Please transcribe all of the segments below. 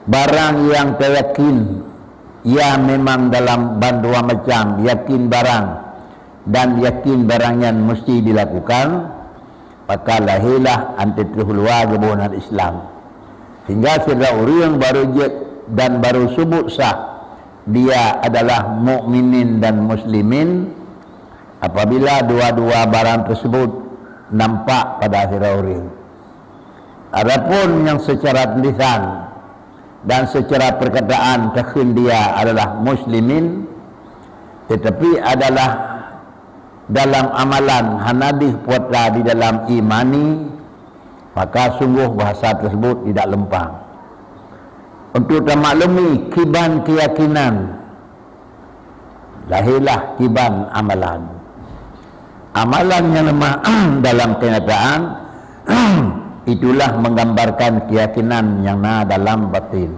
barang yang teryakin, ia memang dalam dua macam, yakin barang dan yakin barangnya mesti dilakukan, maka lahirlah anti-terhulwa kebunan Islam. Hingga sehingga orang baru dan baru sebut sah dia adalah mukminin dan muslimin apabila dua-dua barang tersebut nampak pada akhir orang. Adapun yang secara lisan dan secara perkataan takhun dia adalah muslimin, tetapi adalah dalam amalan hanadih putra di dalam imani, maka sungguh bahasa tersebut tidak lempang. Untuk termaklumi kiban keyakinan, lahirlah kiban amalan. Amalan yang lemah dalam kenyataan itulah menggambarkan keyakinan yang dalam batin.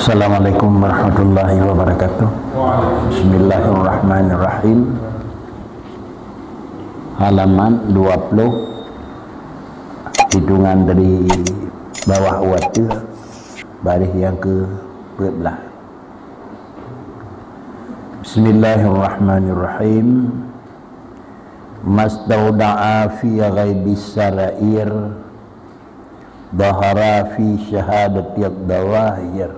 Assalamualaikum warahmatullahi wabarakatuh. Bismillahirrahmanirrahim. Halaman 20, hitungan dari bawah waktu baris yang ke-12. Bismillahirrahmanirrahim. Mastauda'a fi ghaibis sarair, dahara fi syahadati ad-dawahir.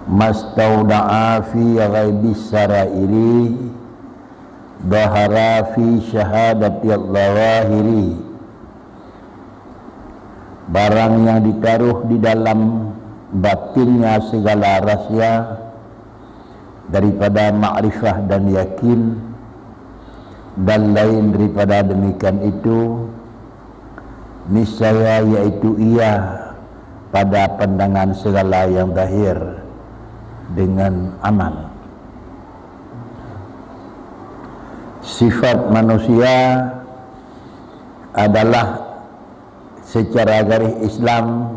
Mastauda'a fi ghaibis sarairi, dahara fi syahadati ad-dawahiri. Barang yang ditaruh di dalam batinnya segala rahsia daripada ma'rifah dan yakin, dan lain daripada demikian itu, niscaya yaitu ia pada pandangan segala yang zahir dengan amal. Sifat manusia adalah secara garis Islam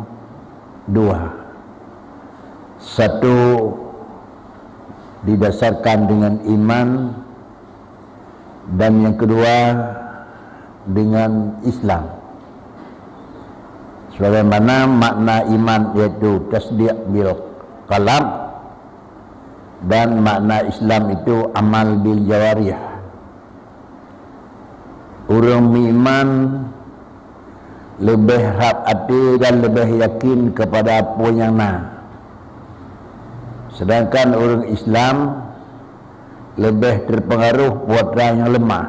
dua. Satu didasarkan dengan iman, dan yang kedua dengan Islam. Sebagaimana makna iman yaitu tasdiq bil qalb, dan makna Islam itu amal bil jawarih. Orang beriman lebih hati dan lebih yakin kepada apa yang sedangkan orang Islam lebih terpengaruh putra yang lemah.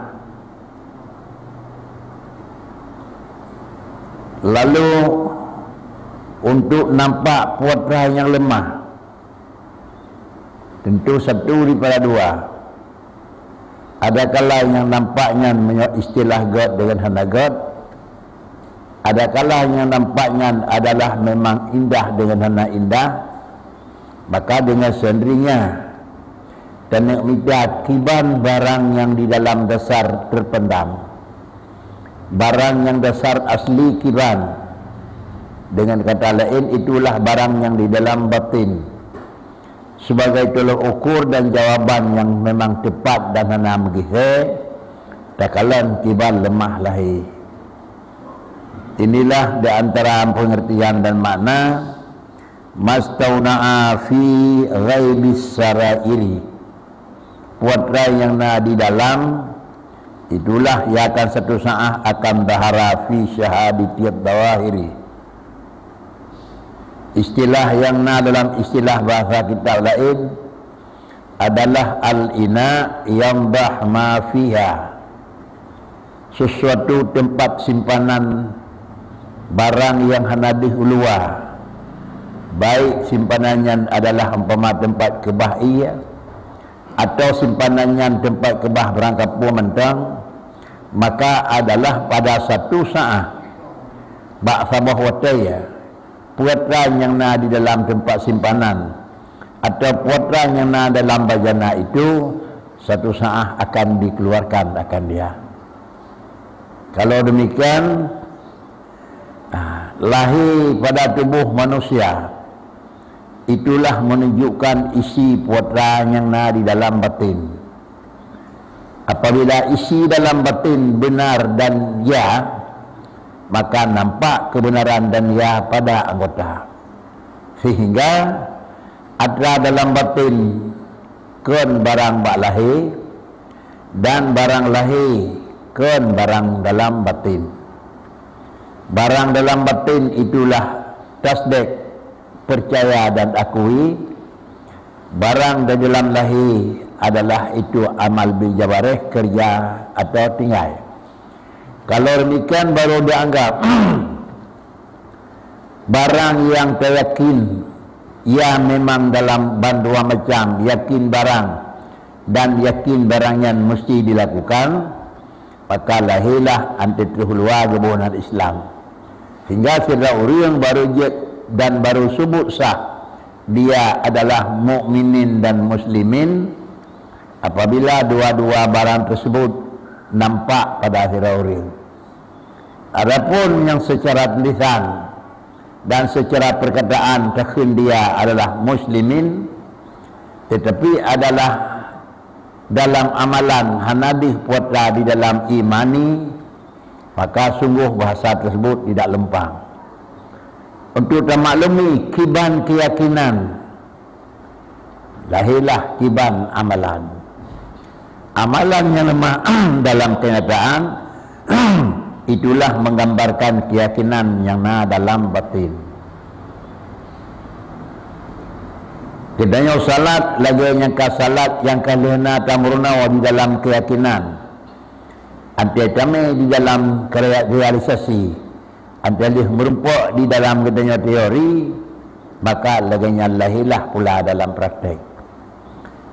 Lalu untuk nampak putra yang lemah, tentu satu daripada dua. Ada kala yang nampaknya istilah God dengan hana God, ada kala yang nampaknya adalah memang indah dengan hana indah, maka dengan sendirinya dan kiban barang yang di dalam dasar terpendam, barang yang dasar asli kiban, dengan kata lain itulah barang yang di dalam batin, sebagai tolok ukur dan jawaban yang memang tepat dan hana megihe takalan kiban lemah lahir. Inilah di antara pengertian dan makna mastauna'a fi ghaibis sarairi. Putra yang di dalam itulah yang akan satu saat akan dahara fi syahadati ad-dawahiri. Istilah yang dalam istilah bahasa kitab lain adalah al-ina yang ma fiha, sesuatu tempat simpanan barang yang hanadih ulua, baik simpanannya adalah umpama tempat kebah iya, atau simpanannya tempat kebah berangkap mentang, maka adalah pada satu saat bak sabah wataya putra yang di dalam tempat simpanan atau putra yang dalam bajana itu satu saat akan dikeluarkan akan dia. Kalau demikian lahir pada tubuh manusia, itulah menunjukkan isi putra yang di dalam batin. Apabila isi dalam batin benar dan ya, maka nampak kebenaran dan ia pada anggota, sehingga ada dalam batin keun barang bak lahir dan barang lahir keun barang dalam batin. Barang dalam batin itulah tasdik, percaya dan akui. Barang di dalam lahir adalah itu amal bil jawarih, kerja atau tinggal. Kalau demikian baru dianggap barang yang teryakin, ia memang dalam dua macam, yakin barang dan yakin barang yang mesti dilakukan, maka lahirlah anti-terhulwa kebenaran Islam. Sehingga sila orang baru dan baru sebut sah dia adalah mukminin dan muslimin apabila dua-dua barang tersebut nampak pada akhir orang. Adapun yang secara lisan dan secara perkataan takhil dia adalah muslimin, tetapi adalah dalam amalan hanadih putra di dalam imani, maka sungguh bahasa tersebut tidak lempang. Untuk termaklumi kiban keyakinan, lahirlah kiban amalan. Amalan yang lemah dalam kenyataan itulah menggambarkan keyakinan yang dalam batin. Kedanya salat lagi yang ka salat yang kalihna tamurna di dalam keyakinan. Antiatame di dalam realisasi, antalih merumpuk di dalam kedanya teori, maka laginya lahirlah pula dalam praktek.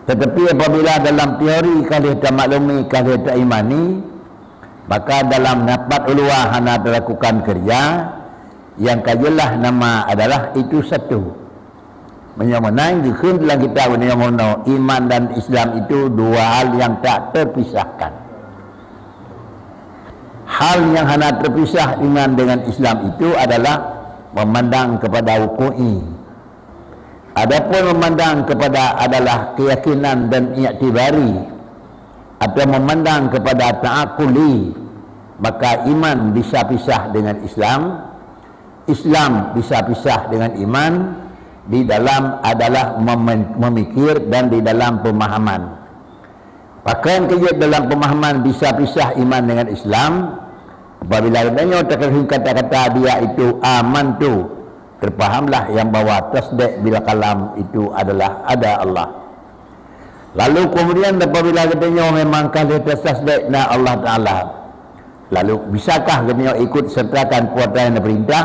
Tetapi apabila dalam teori kalih tak maklumi, kalih tak imani, maka dalam napat ulua hana dilakukan kerja yang kajelah nama adalah itu satu. Menyamanai dikhin dalam kita menyamono iman dan Islam itu dua hal yang tak terpisahkan. Hal yang hana terpisah iman dengan Islam itu adalah memandang kepada wuku'i. Adapun memandang kepada adalah keyakinan dan i'tibari atau memandang kepada ta'akuli, maka iman bisa pisah dengan Islam, Islam bisa pisah dengan iman. Di dalam adalah memikir dan di dalam pemahaman. Pakaian kerja dalam pemahaman bisa pisah iman dengan Islam. Apabila adanya terkait kata-kata dia itu aman tu, terpahamlah yang bahawa tasdik bila kalam itu adalah ada Allah. Lalu kemudian apabila katanya memang kali tasdik na Allah Ta'ala, lalu bisakah katanya ikut sertakan puatan yang perintah?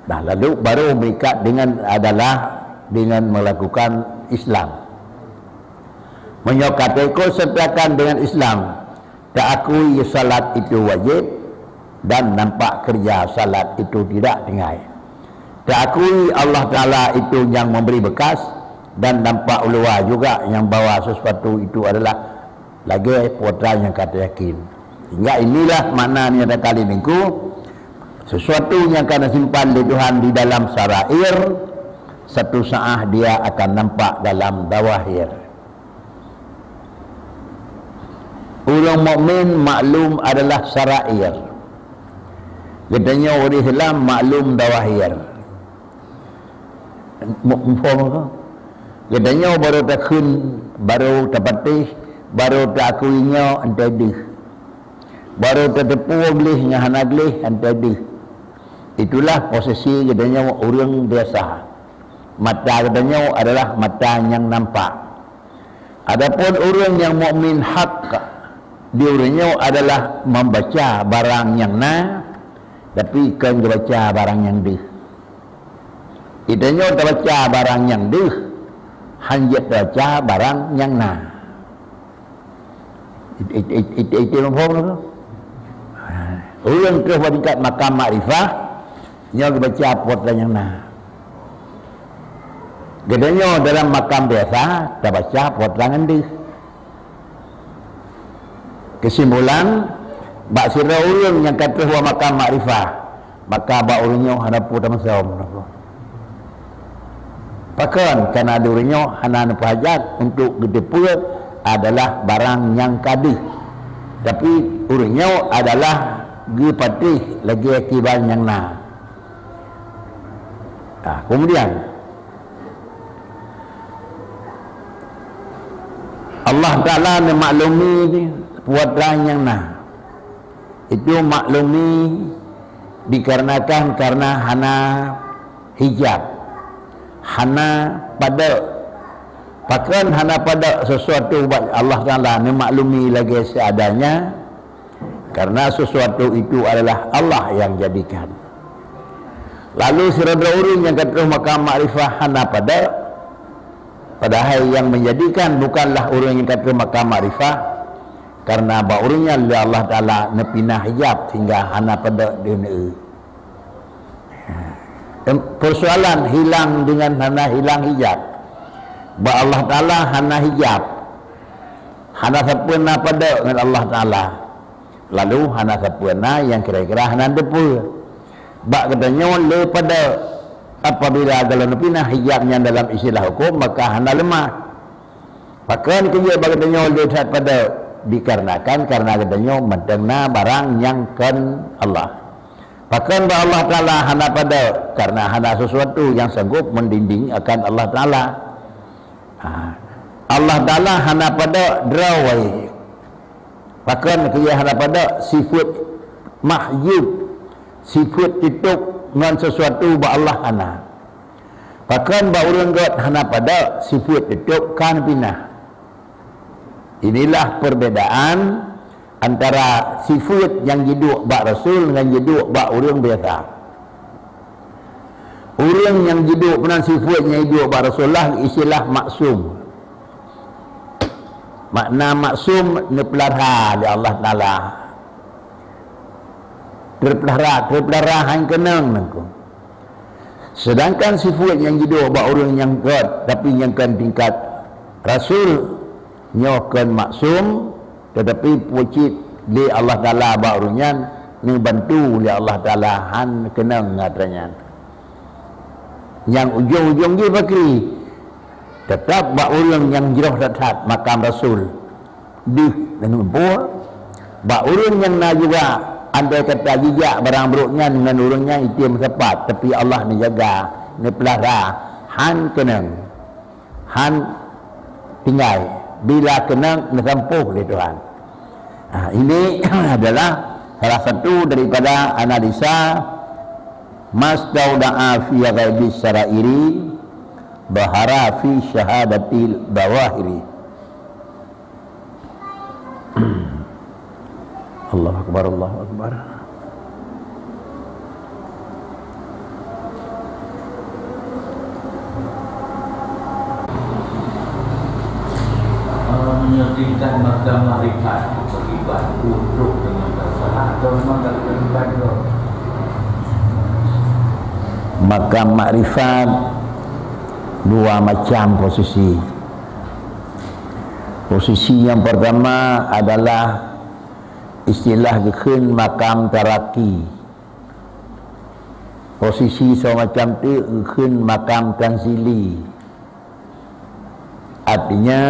Nah, lalu baru mereka dengan adalah dengan melakukan Islam. Menyokati ikut sertakan dengan Islam, tak akui salat itu wajib dan nampak kerja salat itu tidak tinggal. Tak akui Allah Ta'ala itu yang memberi bekas dan nampak ulua juga yang bawa sesuatu itu adalah lagi putra yang kata yakin. Hingga inilah maknanya ada kali minggu. Sesuatu yang akan simpan di Tuhan di dalam sarair, satu saat dia akan nampak dalam dawahir. Orang mukmin maklum adalah sarair. Katanya orang Islam maklum dawahir. Katanya baru takun, baru terpatih, baru takuinya antadih. Baru tertepu belihnya hanaglih antadih. Itulah posisi katanya orang biasa. Mata katanya adalah mata yang nampak. Adapun orang yang mukmin hak, diurangnya adalah membaca barang yang tapi kan baca barang yang dih. Itanya baca barang yang dih, hanya baca barang yang itu nampak. Orang terus tingkat makam makrifah, yang baca putra yang gedenya dalam makam biasa tak baca putra ngendih. Kesimpulan bak sira urang yang kata huwa makam makrifah, maka bak urangnya hadapu tamasam. Pakan karena ada urangnya hana hajat untuk gedepu adalah barang yang kadih. Tapi urangnya adalah Ge patih lagi akibat yang na. Kemudian Allah Ta'ala memaklumi puadran yang na. Itu maklumi dikarenakan karena hana hijab, hana pada, bahkan hana pada sesuatu buat Allah Ta'ala memaklumi lagi seadanya, karena sesuatu itu adalah Allah yang jadikan. Lalu sirada urang yang kata makam makrifah hana pada, padahal yang menjadikan bukanlah orang yang kata makam makrifah, karena baurnya Allah Ta'ala nepinah hijab sehingga hana pada dunia. Persoalan hilang dengan hana hilang hijab. Ba Allah Ta'ala hana hijab, hana sempurna pada dengan Allah Ta'ala. Lalu hana sempurna yang kira-kira hana depu. Ba katanya le pada apabila kalau nepinah hijabnya dalam istilah hukum maka hana lemah. Bahkan kerja katanya le pada dikarenakan karena katanya mendengar barang yang kan Allah. Bahkan Allah Ta'ala hana pada karena hana sesuatu yang sanggup mendinding akan Allah Ta'ala. Allah Ta'ala hana pada derawai. Bahkan dia hana pada sifat mahyub, sifat tutup dengan sesuatu ba Allah hana. Bahkan ba urang got hana pada sifat tutup kan pinah. Inilah perbedaan antara sifat yang hidup bak Rasul dengan hidup bak orang biasa. Orang yang hidup dengan sifat yang hidup bak Rasulullah istilah maksum. Makna maksum nepelihara oleh Allah Ta'ala. Terpelihara hang kenang nangku. Sedangkan sifat yang hidup bak orang yang God tapi yang kan tingkat Rasul nyokan maksum tetapi pucit di Allah Ta'ala barunya ni bantu oleh Allah Ta'ala han kenang ngatanya yang ujung-ujung dia pakri tetap bak orang yang jirah dathat makam Rasul di dan buah bak orang yang na juga andai kata jejak barang buruknya dengan orangnya itu yang tepat tapi Allah ni jaga ni pelihara han kenang han tinggal bila kenang disampuh oleh Tuhan. Ini adalah salah satu daripada analisa masdauda'a fi ghaibis sarairi bahara fi syahadatil bawahiri. Allahu Akbar, Allahu Akbar. Menyedihkan makam makrifat terlibat untuk dengan bersalah atau memang tak terlibat dulu. Makam makrifat dua macam posisi. Posisi yang pertama adalah istilah gekun makam taraki. Posisi semacam tu gekun makam tanzili. Artinya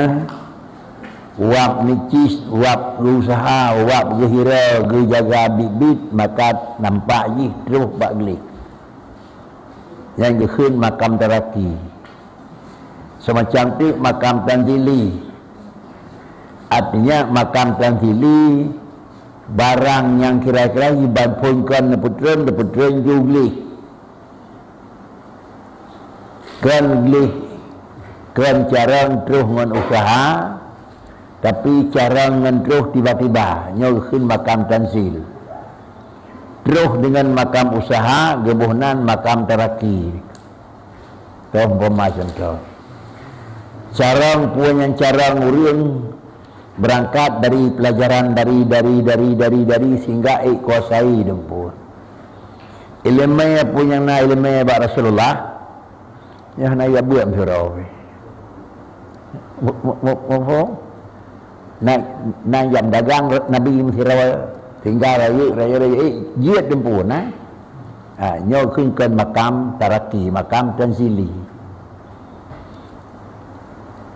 wap nicis, wap usaha, wap gehira, gejaga bibit, maka nampak je terus bak gelik. Yang gekun makam taraki. Semacam tu makam tanzili. Artinya makam tanzili barang yang kira-kira dibanpunkan neputren jugli. Kan gelik, kan cara terus dengan usaha. Tapi cara ngentroh tiba-tiba nyolkin makam tanzil. Terus dengan makam usaha, gebuhnan makam taraki. Toh macam tu. Carang punya carang urang berangkat dari pelajaran dari sehingga kuasai dempur. Ilmu punya na ilmu bak Rasulullah. Ya na ya buat surau. Na jam dagang Nabi Mesir tinggal raya jiat dempur nyolขึ้น makam taraki, makam tanzili.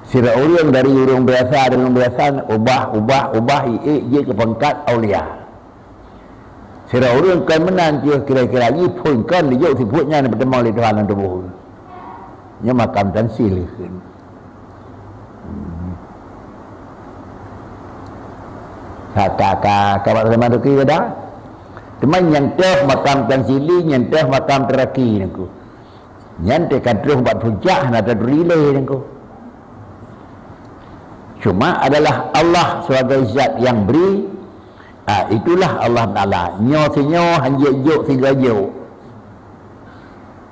Sira orang dari orang biasa ubah je ke pangkat aulia. Sira urang kan menan dia kira-kira ni pun kan dia si punya ni bertemu oleh Tuhan dan tubuh. Nya makam tansil kan. Kakak teman tu kira dah. Teman yang teh makam tansili, yang teh makam teraki niku. Yang teh kadruh buat puncak nak ada relay niku. Cuma adalah Allah sebagai zat yang beri. Itulah Allah Ta'ala. Nyo sinyo hanjik juk tiga juk.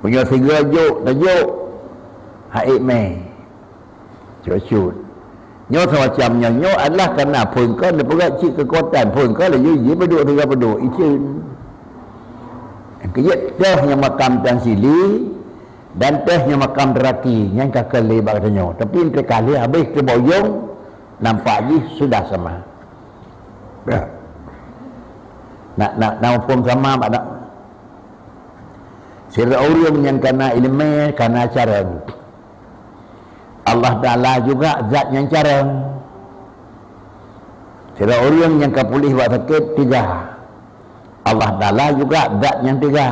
Punya tiga juk tajuk haik me. Cucut. Nyo semacamnya nyo adalah kerana pun kan lepas cik kekuatan pun kan ye berduk tiga berduk izin. Kejut tehnya makam tansili dan tehnya makam teraki yang kakak lebar katanya. Tapi entah kali habis keboyong nampak je sudah sama. Nak hukum sama pada sira urang yang kena ilmu kena cara Allah Ta'ala juga zat yang cara sira urang yang kapulih buat sakit tiga Allah Ta'ala juga zat yang tiga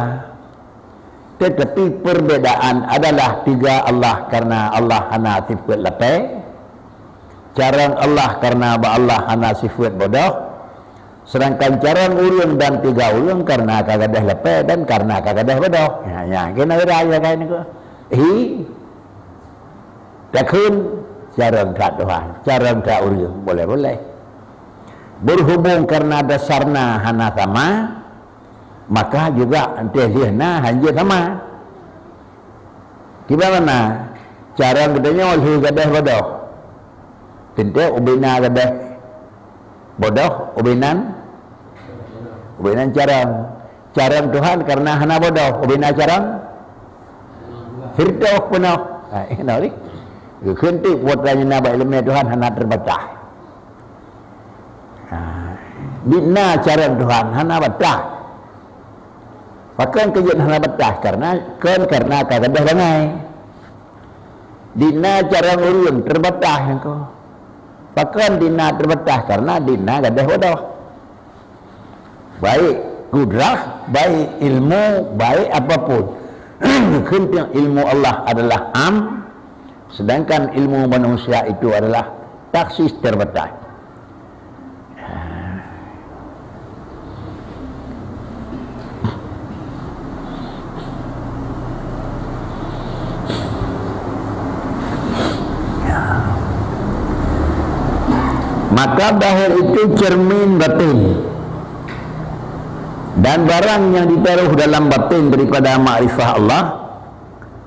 tetapi perbezaan adalah tiga Allah karena Allah hana sifat lapai cara Allah karena Allah hana sifat bodoh. Sedangkan cara urang dan tiga urang karena kagadah lepas dan karena kagadah bodoh. Ya, kena raya kain itu. Takun cara tak Tuhan, cara tak urang boleh. Berhubung karena dasarna hana sama, maka juga antihna hanya sama. Gimana? Cara gedenya oleh gadah bodoh. Tentu ubina gadah bodoh, ubinan carang Tuhan karena hana bodoh, ubinan carang firdaus penuh. Ini ni kentik putranya naba ilmu Tuhan hana terbatas. Bina carang Tuhan hana batas. Bahkan kejadian hana batas karena kagadah bangai. Dina carang urang terbatas engkau. Bahkan dina terbatas karena dina gadah bodoh. Baik kudrah, baik ilmu, baik apapun. Kenting ilmu Allah adalah am, sedangkan ilmu manusia itu adalah taksis terbatas. Maka zahir itu cermin batin. Dan barang yang ditaruh dalam batin daripada makrifah Allah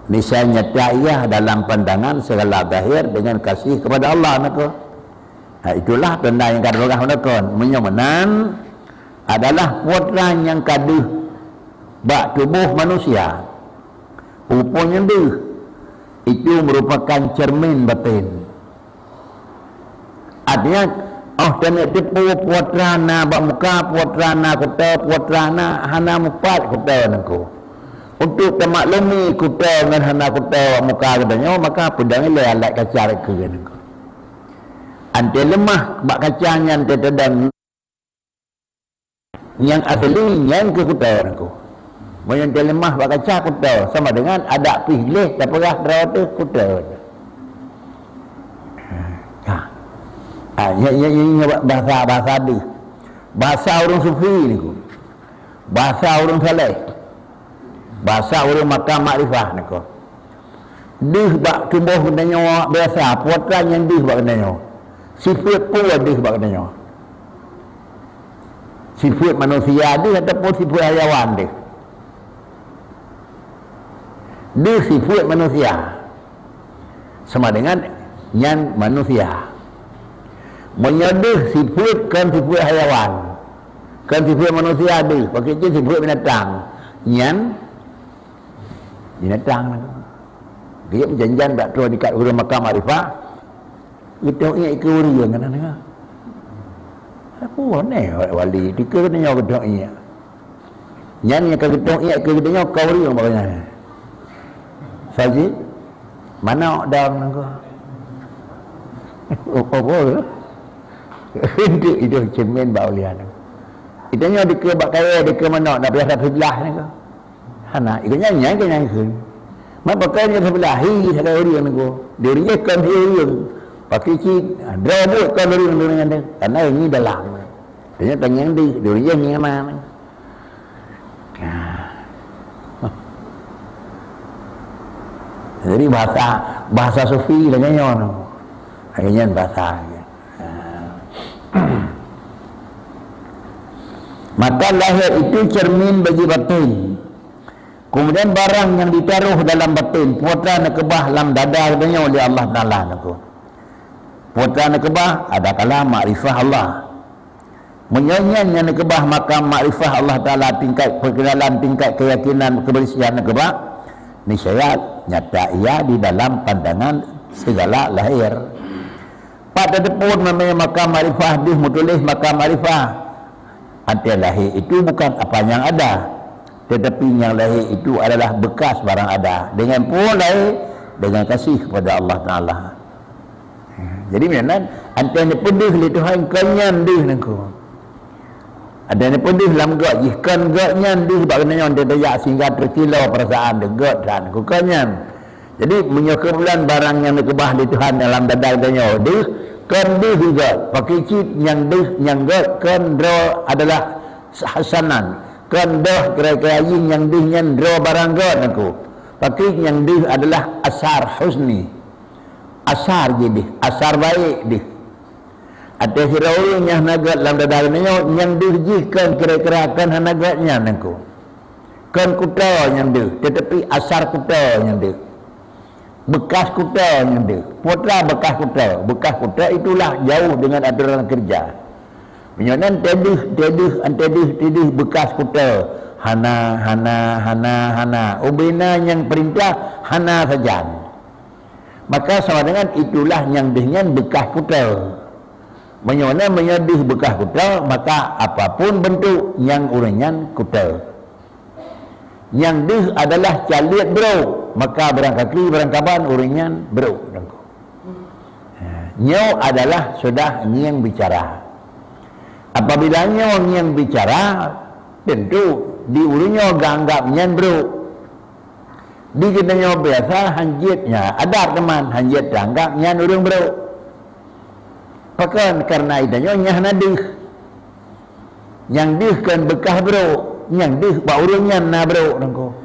misalnya ta'iyah dalam pandangan segala zahir dengan kasih kepada Allah. Itulah tanda yang kadang-kadang menekon menyomenan adalah putra yang kaduh bak tubuh manusia rupanya deh itu merupakan cermin batin. Artinya dan tipu putrana bak muka putrana kata putrana hana mupat kata nangku. Untuk termaklumi kata dengan hana kata muka katanya maka pedang ile alat kaca ke nangku. Ante lemah bak kacanya ante tedang yang asli yang ke kata nangku. Yang lemah bak kaca kata sama dengan ada pilih tak perah drawat kata. Bahasa dia bahasa orang sufi ni bahasa orang saleh bahasa orang makam makrifah ni dih bak tumbuh kendanya biasa puatan yang dih bak kendanya sifat pun dih bak kendanya sifat manusia dih ataupun sifat hayawan dih sifat manusia sama dengan yang manusia menyaduh sifat kan sifat hayawan kan sifat manusia ada pakai je sifat binatang yang binatang dia berjanjian tak tahu dekat huruf makam makrifah kita ingat ke urian kan apa ni wali tika katanya kita ingat yang kita ingat ke katanya kau urian maknanya Sajid mana dalam apa itu cermin baulian. Itanya di ke bak kaya di ke mana nak biasa sebelah ni ke. Hana ikutnya nyai ke nyai ke. Mak pakai ni sebelah hi ada orang ni ko. Dia kan dia pakai cik draw buat kan orang dengan dia. Karena ini dalam. Dia tanya dia ni mana. Jadi bahasa sufi lah nyon. Akhirnya bahasa. Maka lahir itu cermin bagi batin. Kemudian barang yang ditaruh dalam batin, putra nak kebah dalam dada katanya oleh Allah Taala naku. Putra nak kebah ada kala makrifah Allah. Menyanyian yang nak kebah maka makrifah Allah Taala tingkat perkenalan, tingkat keyakinan kebersihan nak kebah. Niscaya nyata ia di dalam pandangan segala lahir. Pada tepun namanya maka makrifah di mutulis maka makrifah. Arti lahir itu bukan apa yang ada, tetapi yang lahir itu adalah bekas barang ada. Dengan pun lahir dengan kasih kepada Allah Taala. Jadi mana antara pedih li Tuhan kanyan dih nangku. Ada ni pedih dalam gak jihkan gaknya dih sebab kenanya dia dayak sehingga terkilau perasaan dia gak dan ku kanyan. Jadi menyokebulan barang yang dikebah di Tuhan dalam dada katanya dih kan dih juga pakai cip yang dih yang gak kan draw adalah hasanan kan dah kira-kira yang dih yang draw barang gak nangku. Pakai yang dih adalah asar husni. Asar jadi asar baik dih. Ada orang yang nagat dalam dadanya yang dirjikan kira-kira kan nagatnya nangku. Kan kuta yang dia, tetapi asar kuta yang dia. Bekas kuta yang dia. Putra bekas kuta. Bekas kuta itulah jauh dengan aturan kerja. Menyonan tedih bekas kuta. Hana. Ubina yang perintah hana saja. Maka sama dengan itulah yang dengan bekas kuta. Menyona menyedih bekas kuta, maka apapun bentuk yang uringan kuta. Yang dih adalah caliat bro, maka barang kaki barang kaban uringan bro. Nyaw adalah sudah yang bicara. Apabila nyaw yang bicara, tentu di uringan ganggap nyan bro. Di kita nyaw biasa hanjitnya, ada teman hanjit ganggap nyan uring bro. Pakan karena itanya nyah nadih. Yang dih kan bekas bro, yang dih baurungan na bro nangko.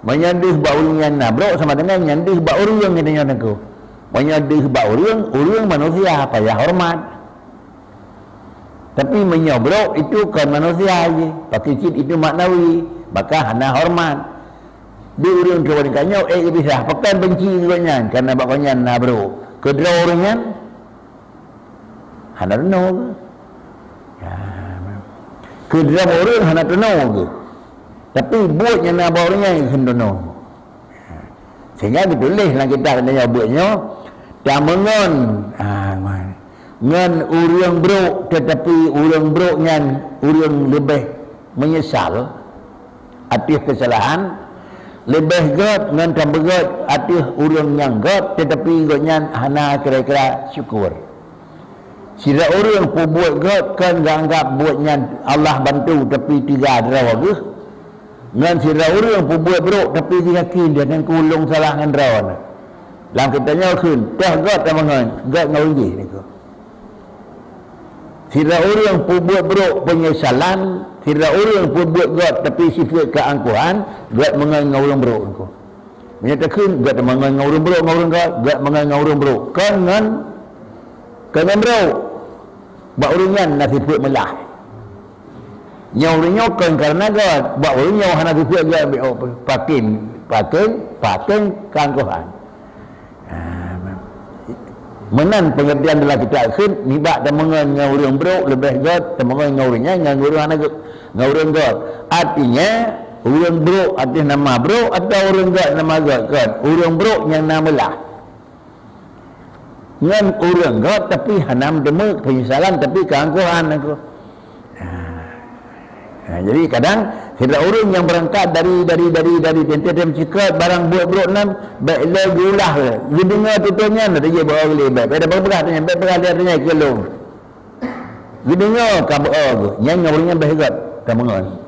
Menyadih baurungan na bro sama dengan yang dih baurung itanya nangko. Menyadih baurung manusia payah hormat. Tapi menyobro itu kan manusia aja. Pakai cip itu maknawi, maka hana hormat. Di urung kewankannya bisa pakan benci dengan karena bakanya na bro. Kedua urungan hana tenau ke dalam orang hana tenau ke tapi buatnya nak bawa orangnya yang hendono sehingga ditulis lah kita katanya buatnya tamangan ngan urang bro tetapi urang bro ngan urang lebih menyesal atas kesalahan lebih god ngan tambagat atas urang yang god tetapi godnya hana kira-kira syukur. Sila orang pun buat God kan anggap buatnya Allah bantu tapi tiga draw ke. Ngan sila orang pun buat bro tapi dia yakin dia dengan kulung salah dengan draw. Dalam kitanya kun, teh God tamangan, God ngauji ni ko. Sila orang pun buat bro penyesalan, sila orang pun buat God tapi sifat keangkuhan, God mengan ngaulang bro ni ko. Menyatakan God mengan ngaulang bro, God mengan ngaulang bro. Kan bro buat uringan nasi put melah. Nyau uringan kan karena God buat uringan hana sifat dia pakin kangkuhan. Menan pengertian dalam kita akhir nibak dan mengan uring bro lebih God dan mengan uringnya ngan uring hana uring God. Artinya uring bro artinya nama bro atau uring God nama God kan. Uring bro yang nama lah. Ngan orang God tapi hanam demek penyesalan tapi keangkuhan aku. Jadi kadang tidak orang yang berangkat dari tentem cikat barang buat bro nam baik le gulah le. Didengar tutunya ada je bawa beli baik. Ada berbelah tanya baik berada dia kelong. Gedenya kabur yang ngawurnya berhegat tamangan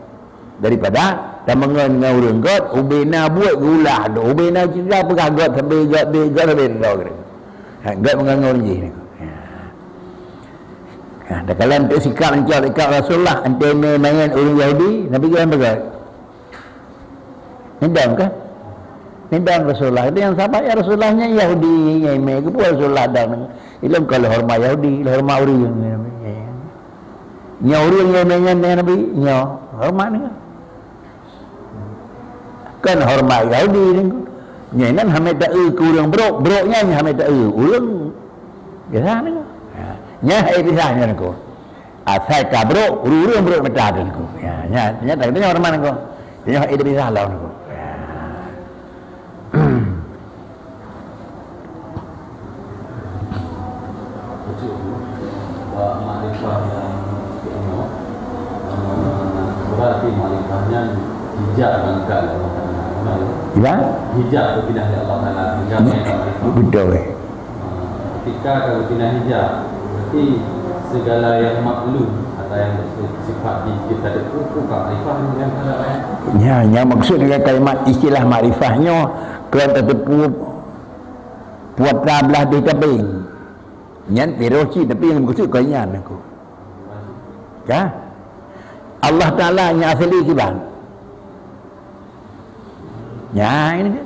daripada tamangan ngawur got ubena buat gula do ubena juga pegagot sampai got do got menganggur je dah kalau untuk sikap mencari ikat Rasulullah ante main orang Yahudi Nabi kata begat nendang kan nendang Rasulullah itu yang sahabat ya Rasulullahnya Yahudi yang main ke Rasulullah dan ilam kalau hormat Yahudi hormat orang orang yang main Nabi hormat ni kan hormat Yahudi ni nyanyi hamid tak kurang broknya hamid tak ulang biasa ni nyah pisahnya ni ko asal ka urang brok mata ni ko nya tak dia hormat ni ko dia itu pisah lah ni ko berarti makrifahnya hijab angkat Allah Taala. Ya? Hijab itu pindah dari Allah Taala. Hijab betul. Ketika kalau pindah hijab, berarti segala yang maklum atau yang bersifat kita ada hukum makrifah yang ada lain. Ya, yang maksud dengan kalimat istilah makrifahnya kalau tertepu buat belah di tebing. Nyan teroci tapi yang maksud kau nyan aku. Ya? Allah Ta'ala yang asli kiban ya ini kan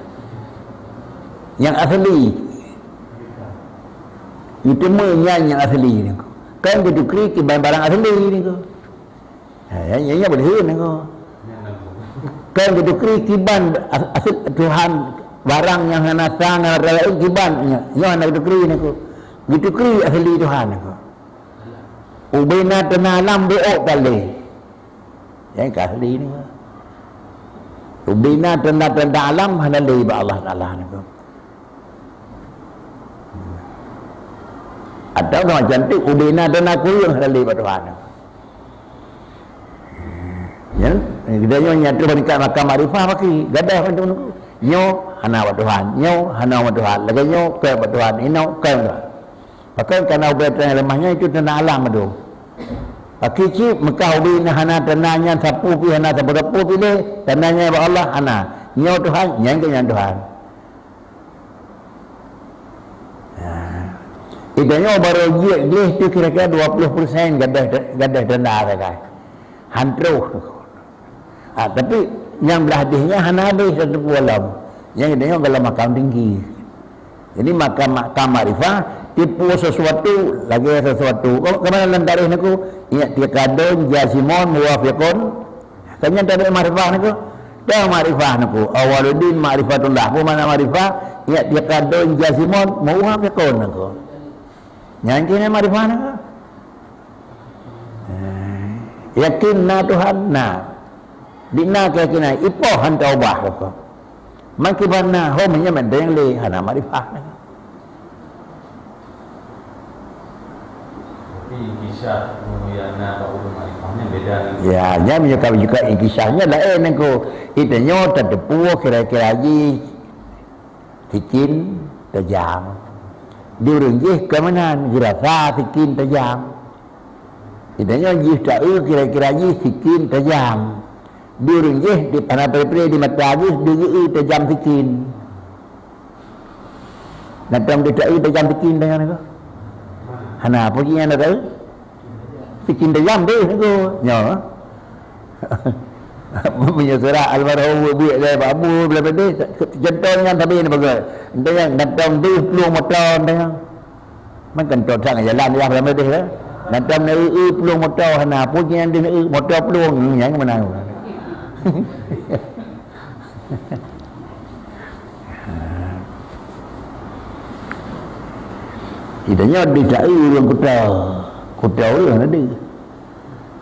yang asli itu yang asli ni kan begitu krik kiban barang asli ni ko yang boleh ni ko kan begitu krik kiban asli Tuhan barang yang hana sang hana kiban yang hana begitu krik ni ko begitu krik asli Tuhan ni ko ubena tenalam doa kali yang asli ni ubina tanda-tanda alam halali ba Allah Taala ni ko atau nama cantik ubina tanda kurang halali ba Tuhan ya dia nyatu berikan makam arifah baki gadah macam tu nyo hana ba Tuhan nyo hana ba Tuhan lagi nyo ke ba Tuhan ino ke maka karena ubatan lemahnya itu tanda alam tu Hakiki Mekah ubina hana tananya sapu pi hana sapu pilih tananya ba Allah hana nyo Tuhan yang Tuhan idanya baru dia tu kira-kira 20% gadah tanda kan hantro tapi yang berhadihnya hana habis satu alam yang idanya dalam makam tinggi jadi makam makrifah tipu sesuatu lagi sesuatu kemana lantaris niku ingat dia kadon jasimon muwafiqun kanya dari makrifah niku dah makrifah niku awaludin makrifatullah apa mana makrifah ingat dia kadon jasimon muwafiqun niku nyanyi makrifah niku yakin na Tuhan na dina keyakinan ipo han taubah niku makibana ho menyemen yang le hana makrifah niku kisah muyana apa ulum makrifahnya beda ya nya menyukai juga kisahnya lain niku itanya terdepu kira-kira lagi sikin tajam diurunggih ke mana dirasa sikin tajam itanya jih tahu kira-kira lagi sikin tajam diurunggih di panah peripre di mata lagi diurunggih tajam sikin nanti tidak tajam sikin dengan itu hana apa yang ada tahu sikin tajam deh itu nyo punya surah almarhum buat saya babu bla bla deh contohnya tapi ni bagus dia datang di peluang motor dia makan contoh jalan dia bla bla deh datang ni peluang motor hana apa yang dia motor peluang yang mana idanya dicai orang kuta orang ada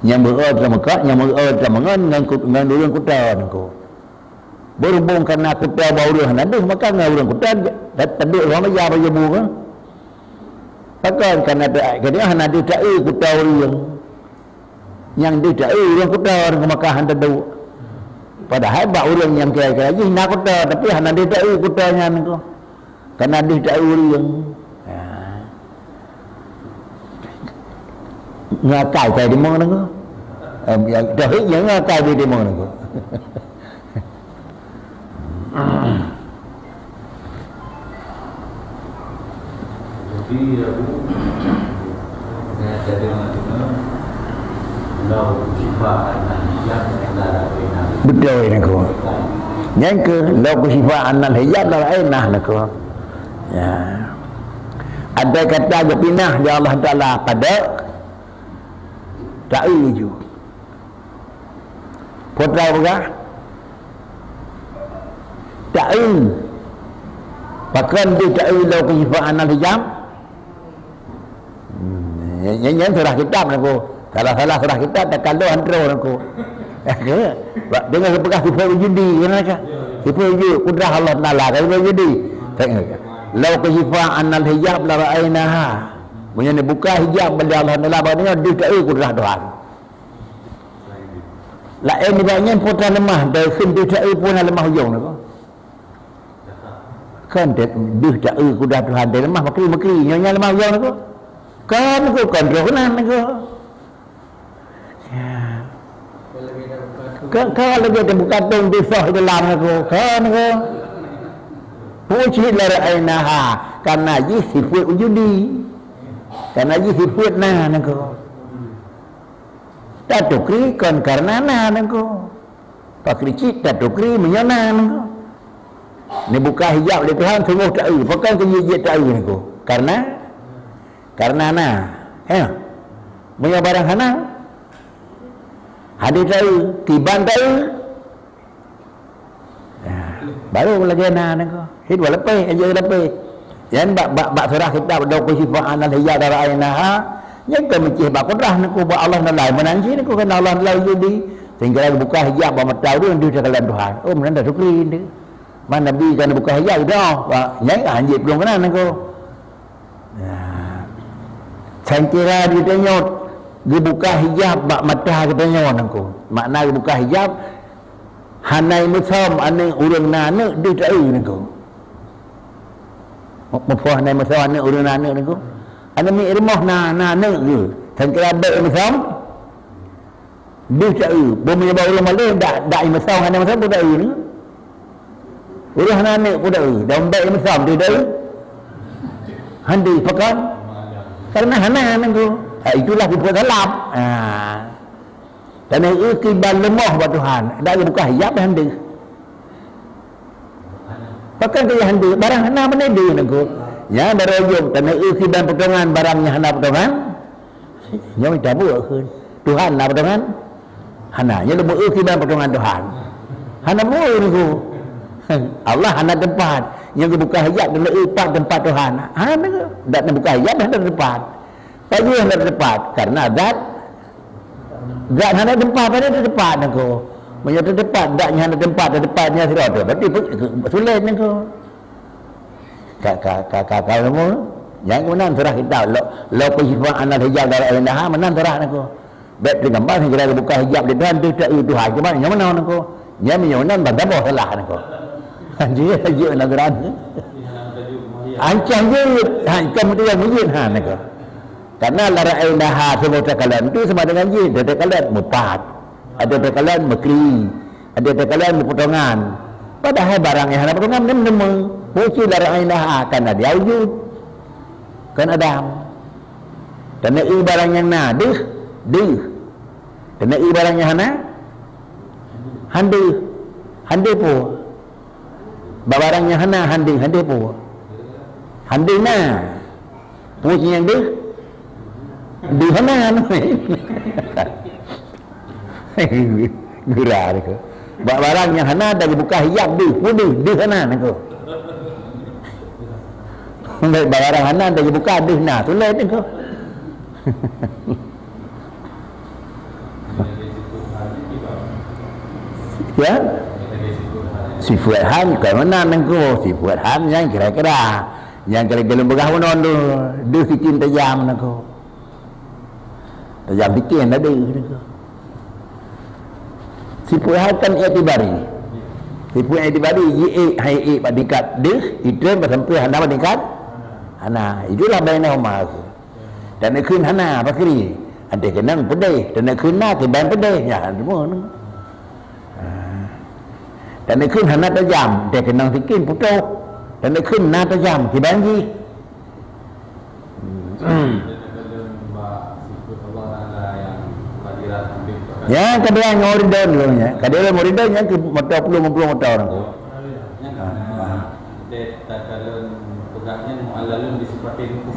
yang berada dalam Mekah yang berada dalam dengan orang kuta niku berhubung karena kuta baru ada maka orang kuta taduk orang aja baju bunga pakai karena dia hana dicai kuta orang yang dicai orang kuta orang Mekah taduk padahal bak orang yang kira-kira lagi nak kuta tapi hana dicai kutanya niku karena dicai orang ngakai kai di mana ko dah yang ngakai di mana ko jadi saya jadi macam lau sifat hijab adalah betul ini ko yang ke lau sifat anal hijab adalah ainah nak ko ya ada kata je pinah di Allah Taala pada ta'i ju putra bukan ta'i bahkan dia ta'i lau sifat anal hijab yang surah kitab aku salah surah kitab tak kalau antro aku dengan sebegah sifat wujudi kenapa sifat wujud kudrah Allah Taala kalau wujudi lau kasifah anal hijab la ra'ainaha punya ni buka hijab benda Allah Taala maknanya dia tak kudrah Tuhan la ni banyak putra lemah dari dia tak pun lemah hujung tu kan dia tak kudrah Tuhan dia lemah makri nyonya lemah hujung tu kan aku kontrol kan aku ya kalau dia buka tung disah dalam aku kan aku puji la ra'ainaha karena ji sifat wujudi karena ji sifat nah aku tak tukri kan karena nah aku pakri cita tukri menyana aku ni buka hijab di Tuhan sungguh tak pakai kejijit tak aku karena nah punya barang hanang hadir tahu tiban tahu baru lagi nah aku hidup lepas aja lepas yang bak surah kita dah sifat anal hijab darah ainaha yang ke mencih bak kudrah naku bak Allah nalai menanji naku kan Allah nalai jadi sehingga buka hijab bak matau dia dia kalian Tuhan oh mana dah sukri dia mana nabi kan buka hijab dah nyai anjir belum kena naku saya kira dia tanyot dia buka hijab bak mata kita nyawa naku makna dia buka hijab hanai musam ane urang nana dia tak naku mufah hanai musam ane urang nana naku ane mi irmah nana ke saya baik musam dia tak bumi bawa urang malay dak musam hanai musam pun tak ni urang nana pun tak dan baik musam dia tak handi pakan karena hanai naku itulah kita dalam dan ikiban lemah buat Tuhan dah buka hijab dah handi pakai dia handi barang hana mana dia naku ya darajum dan ikiban potongan barangnya hana potongan nyoi tak buat keun Tuhan lah potongan hana nya lebih ikiban potongan Tuhan hana mui naku Allah hana tempat yang buka hijab dan tempat Tuhan hana dak buka hijab dah tempat pagi yang tempat karena zat hanya tempat pada tempat aku menyatu tempat daknya hanya tempat tempatnya sudah ada berarti sulit aku kakak kamu yang kemudian surah kita lo sifat anal hijab darah indah menan surah aku baik di gambar segera buka hijab di Tuhan tidak Tuhan cuma yang mana aku yang menyonan pada bawah salah aku dia saja nazaran ancam je ancam dia mujin aku karena lara indah semua takalan itu sama dengan jin ada takalan mupat ada takalan mekri ada takalan potongan padahal barang yang ada potongan nemu puji lara indah akan ada wujud kan Adam dan barang yang nadih dan barang yang handi po barang yang handi po handi na puji yang di mana gerah dia barang yang hana dah buka hijab di sana aku barang hana dah buka di nah sulit aku ya sifat han ke mana aku sifat han yang kira-kira yang kira-kira begah menon tu sikit tajam aku tajam dikit ada sifat kan i'tibari sifat i'tibari hai pada dia itu sampai hana pada hana itulah bainahuma dan ikun hana pakri ada kena pedih dan nak kena ke ban pedih ya semua ni dan nak kena hana tajam dia kena bikin putus dan nak kena tajam ke ban ji ya kedua muridun dulunya kedua muridun yang ke motor 10 motor orang tu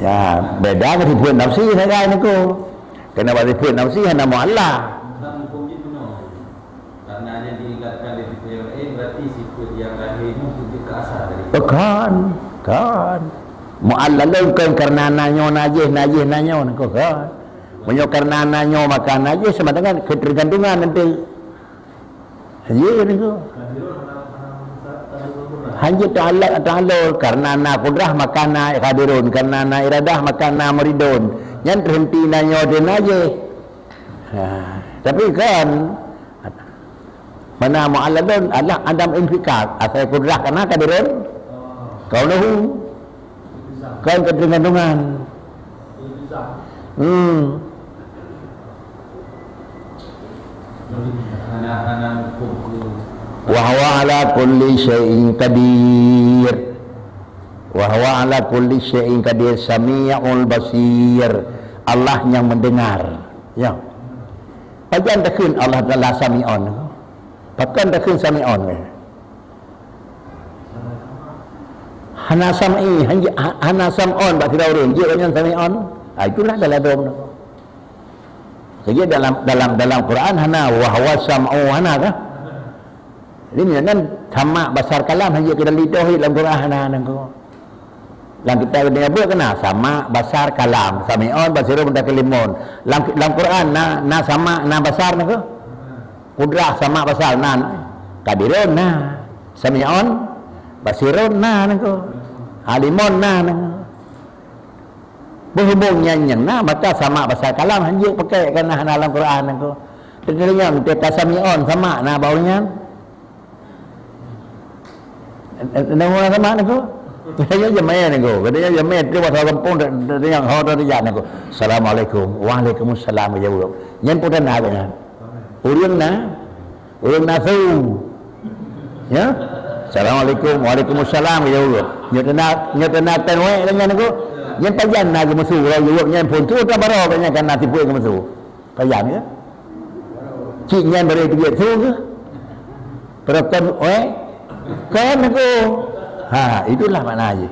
ya beda ke tipu nafsi saya ni ko kena bagi tipu nafsi hanya mualla karena hanya diingatkan di tipu yang lain berarti sifat yang lahir itu tujuh ke asal dari kan mualla kan karena nanyo najis nanyo ko kan menyo karena nanyo makan najis sama dengan ketergantungan nanti ya ni ko hanya ta'ala karena na kudrah makana kadirun karena na iradah makana muridun yang terhenti nanyo din aja tapi kan mana mu'alladun adalah adam infikak asal kudrah karena kadirun kau nahu kan ketergantungan wa huwa ala kulli syai'in qadir wa huwa ala kulli syai'in qadir sami'ul basir Allah yang mendengar ya pajan takun Allah Taala sami'un pakan takun sami'un hana sam'i hana sam'un bak tidak urang dia yang sami'un itulah dalam dom saja dalam Quran hana wa huwa sam'u hana kah ini kan sama basar kalam hanya kita lidah dalam Quran hana ko lang kita dengan buat kena sama basar kalam sami'un basirun mutakalimun dalam Quran na sama na basar ko kudrah sama basar na kadirun na sami'un basirun na ko alimun na berhubungnya yang na maka sama basar kalam hanya pakai kena dalam Quran ko tentunya kita sami'un sama na baunya nama sama ni ko katanya jemaah ni ko katanya jemaah tu pasal kampung dari yang hau dari jalan ni ko assalamualaikum waalaikumsalam jawab yang putan nak kan urang na tu ya assalamualaikum waalaikumsalam jawab nyata tenwe dengan ko yang pajan nak musuh jawab yang pun tu tak baru banyak kan nanti pun musuh pajan ke cik yang beri duit tu ke peratan kan aku itulah maknanya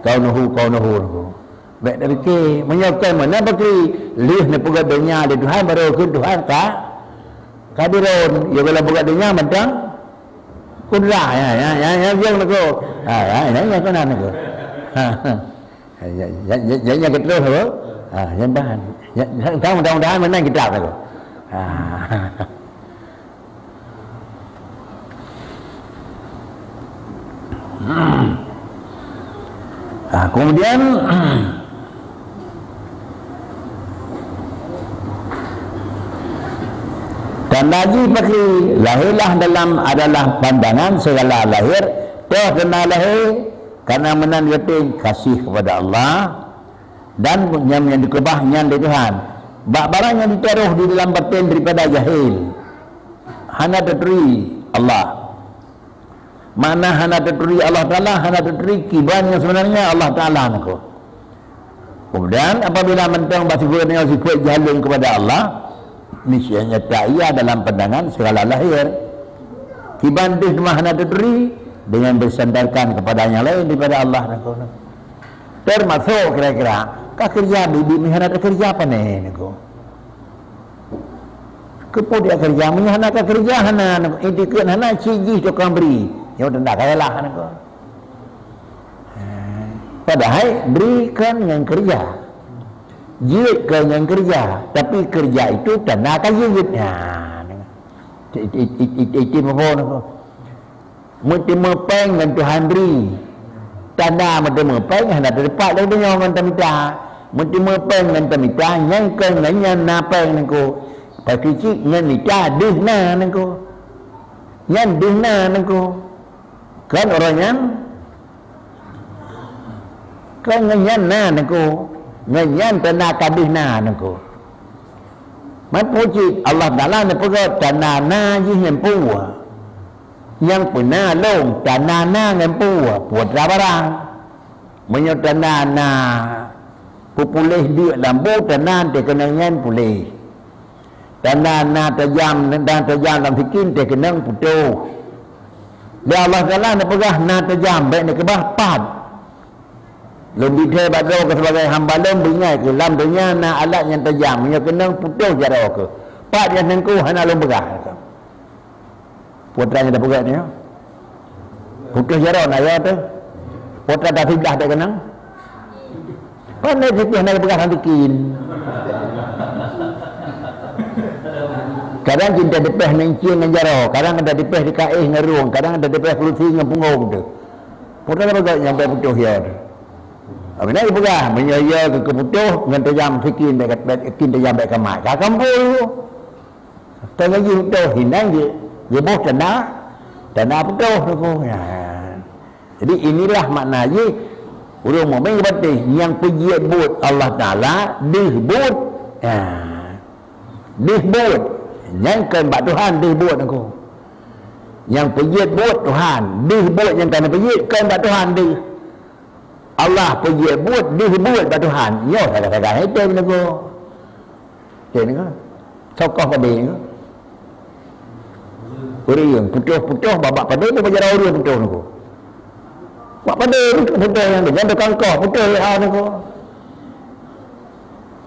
kau nuhu baik dari ke menyokong mana bagi lih ni pugat dunia di Tuhan baru ke Tuhan kadirun ya kalau pugat dunia macam kudrah ya yang aku ini yang kanan aku ya kita tahu yang bahan tahu mudah-mudahan menang kita aku kemudian dan lagi bagi lahirlah dalam adalah pandangan segala lahir toh kena lahir karena menandakan kasih kepada Allah dan yang dikubahnya dari Tuhan barang yang ditaruh di dalam batin daripada jahil hana terteri Allah mana hana terteri Allah Ta'ala hana terteri kiban yang sebenarnya Allah Ta'ala nak. Kemudian apabila mentang basigur dengan sifat jalung kepada Allah niscaya ia dalam pandangan segala lahir kiban itu cuma hana terteri dengan bersandarkan kepada yang lain daripada Allah nak. Termasuk kira-kira kerja bibi mihana kerja apa nih nak. Kemudian kerja mihana kerja hana indikkan hana ciji tukang beri ya udah tak kayalah kan ko. Padahal berikan yang kerja. Jihadkan yang kerja, tapi kerja itu tanda kajidnya. Itu mohon ko. Mesti mepeng dengan Tuhan beri. Tanda mesti mepeng hendak terdapat dari dunia dengan tamita. Mesti mepeng dengan tamita yang kenanya napeng ko. Pasti cik yang nikah dihna ko. Yang dihna ko. Kan orangnya kan nganyan na nako nganyan tanda kadih na nako Puji Allah Ta'ala ni pergi tanana je yang puwa. Yang pernah long tanana yang puwa. Buat barang. Menyo tanana. Pupulih dia lambu tanana dia kena ngan pulih. Tanana tajam dan tajam dalam fikin dia kena putuh. Dia Allah Ta'ala ni pergi na tajam baik ni kebah pat. Lebih dia badau ke sebagai hamba lom bingai ke lam dunia na alat yang tajam yang kena putus jara ke pak yang nengku hana lom begah putranya dah begat ni putus jara na ya tu putra dah tidak dah kena pandai situ hana begah nanti kin kadang kita depeh nengcing dengan jara kadang ada depeh di kaih ngerung kadang ada depeh kelusi dengan punggung tu putra dah begat nyampai putus ya tu Abina ibu kah menyaya ke keputuh dengan tajam sikin dekat kin tajam baik kamai. Ka kampung. Tengah ji putuh hinang je boh tanah putuh tu. Ya. Jadi inilah makna je urang mukmin berarti yang puji buat Allah Taala dihbut. Ya. Dihbut. Yang kan bak Tuhan dihbut aku. Yang puji buat Tuhan dihbut yang kan puji kan bak Tuhan dih. Allah pergi buat, dia buat pada Tuhan. Ya, saya itu benda tu. Dia ni kan. Sokoh pada dia ni kan. Uriang, putuh-putuh, babak pada tu berjalan uriang putuh ni kan. Buat pada putuh yang tu. Jangan kangkah, putuh yang ni kan.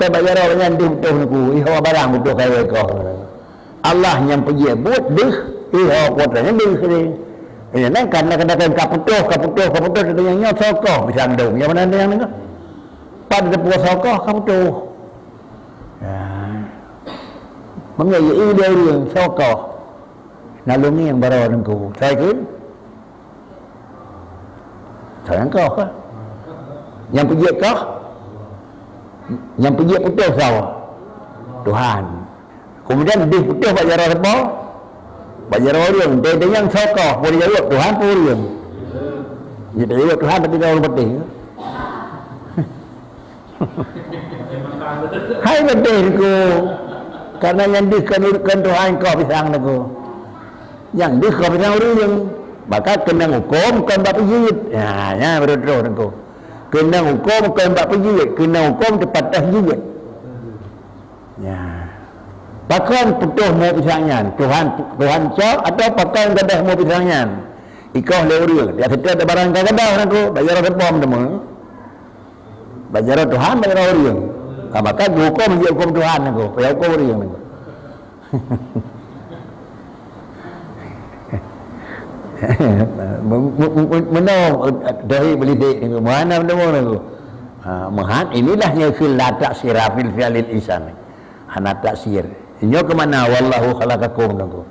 Kan berjalan dengan dia putuh ni kan. Ihawa barang putuh kaya kau. Allah yang pergi buat, dia. Ihawa kuatanya dia sendiri. Ini kan kadang-kadang kaputuh kita yang nyot sokoh pisang dong. Yang mana yang ni kan? Pada depua sokoh kaputuh. Ya. Mengaya dia yang sokoh. Nalungi yang baru nengku. Saya kan? Saya kau kan? Yang pergi kau? Yang pergi putuh sawah. Tuhan. Kemudian dia putuh pak jarah apa? Bajar orang dia yang sokoh boleh jawab Tuhan pun orang. Dia jawab Tuhan tapi dia orang penting. Hai betul ku. Karena yang dikenurkan Tuhan kau pisang aku. Yang kau pisang orang maka kena hukum kan bab jihad. Ya betul aku. Kena hukum kan bab jihad, kena hukum tepat jihad. Ya. Pakai putuh mau pisangnya Tuhan cak atau pakai gadah mau pisangnya ikau leuria dia setiap ada barang gadah aku bayar repom demo bayar Tuhan bayar leuria maka hukum dia hukum Tuhan aku bayar hukum leuria aku mana dari beli dek ni mana demo aku mahat inilah yang la taksir fil fi'lil insan hana taksir. Inyo ke mana wallahu khalaqakum nangko.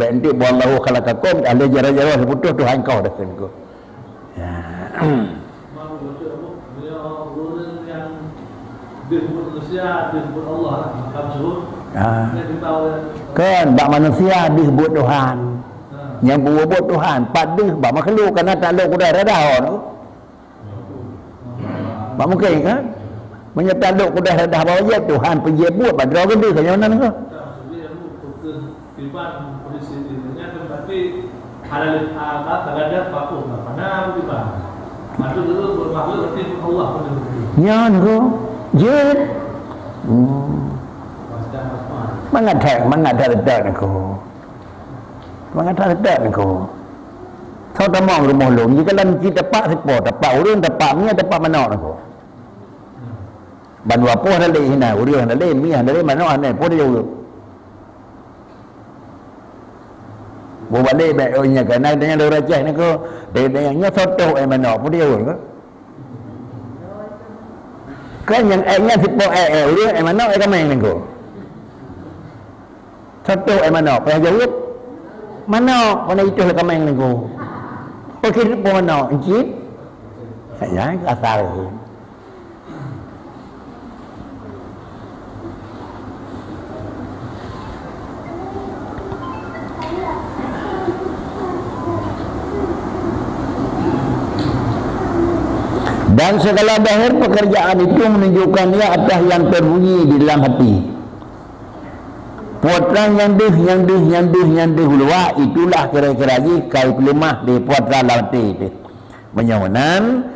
Baik nanti wallahu khalaqakum ada jara-jara seputus Tuhan kau dah kan. Ya. Mau baca apa? Dia orang yang disebut manusia, disebut Allah, makam suruh. Dia tahu kan bak manusia disebut Tuhan. Yang buat Tuhan pada bak makhluk karena tak ada kuda dah tu. Bak mungkin kan? Menyetaluk kuda dah bawa Tuhan pergi buat pada orang dia kan mana tu? Tiba polisi ini berarti halal ada fakir mana tiba masuk dulu bermakhluk berarti Allah nya tu je mengada letak aku kau dah mau rumah lu jika dalam kita tepat urang tepat mana aku ban apa dah le hina urang dah le mi dah le mana ane pun dia balik baik ohnya kerana dengan dia rajah ni ko dia nya soto mana pun dia kan yang nya sipo dia mana kameng ni ko soto mana payah jawab mana mana itu kameng ni ko pergi sipo mana encik saya asal dan segala zahir pekerjaan itu menunjukkan dia atas yang terbunyi di dalam hati. Putra yang dih luar itulah kira-kira lagi kai pelemah di putra latih itu. Menyawanan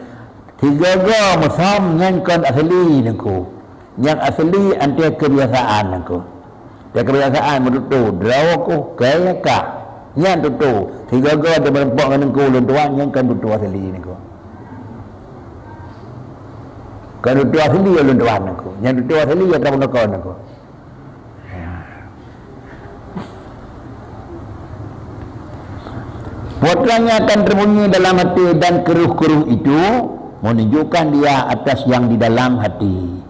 tiga go musam yang kan asli nengku. Yang asli anti kebiasaan nengku. Dia kebiasaan betul drawaku kaya ka. Yang tu tiga go ada berempok nengku luntuan yang kan betul asli nengku. Kan betul asli luntuan nengku. Yang betul asli ya tak benar nengku. Putranya akan terbunyi dalam hati dan keruh-keruh itu menunjukkan dia atas yang di dalam hati.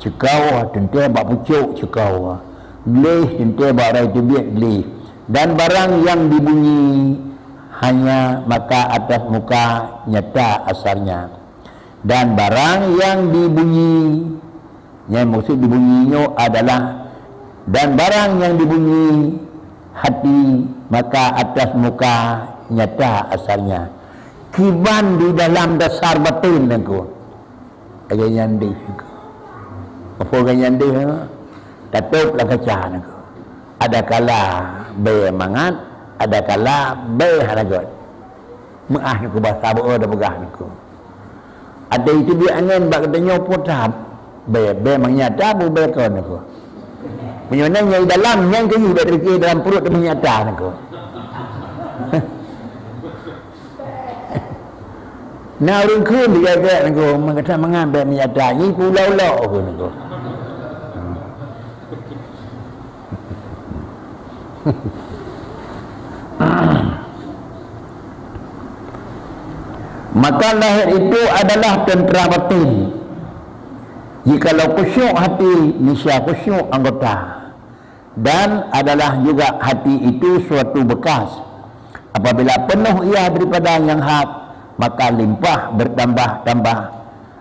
Cekau tentu bak pucuk cekau. Gelih tentu bak rai tubik gelih. Dan barang yang dibunyi hanya maka atas muka nyata asalnya. Dan barang yang dibunyi, yang maksud dibunyinya adalah, dan barang yang dibunyi hati maka atas muka nyata asalnya. Kiban di dalam dasar batin aku. Agak nyandi aku. Apa agak nyandi aku? Tatup lah kaca aku. Ada kala be mangat, ada kala be haragot. Maah aku bahasa bo ada begah aku. Ada itu dia angin bak katanya potap. Be mengnyata bu be kon aku. Menyonanya di dalam yang kayu dari dalam perut dia menyata aku. Nah orang kun dia kata aku mengata mengambil menyata ni pulau-pulau aku aku. Maka lahir itu adalah tentera batin. Jikalau khusyuk hati, niscaya khusyuk anggota. Dan adalah juga hati itu suatu bekas. Apabila penuh ia daripada yang hak, maka limpah bertambah-tambah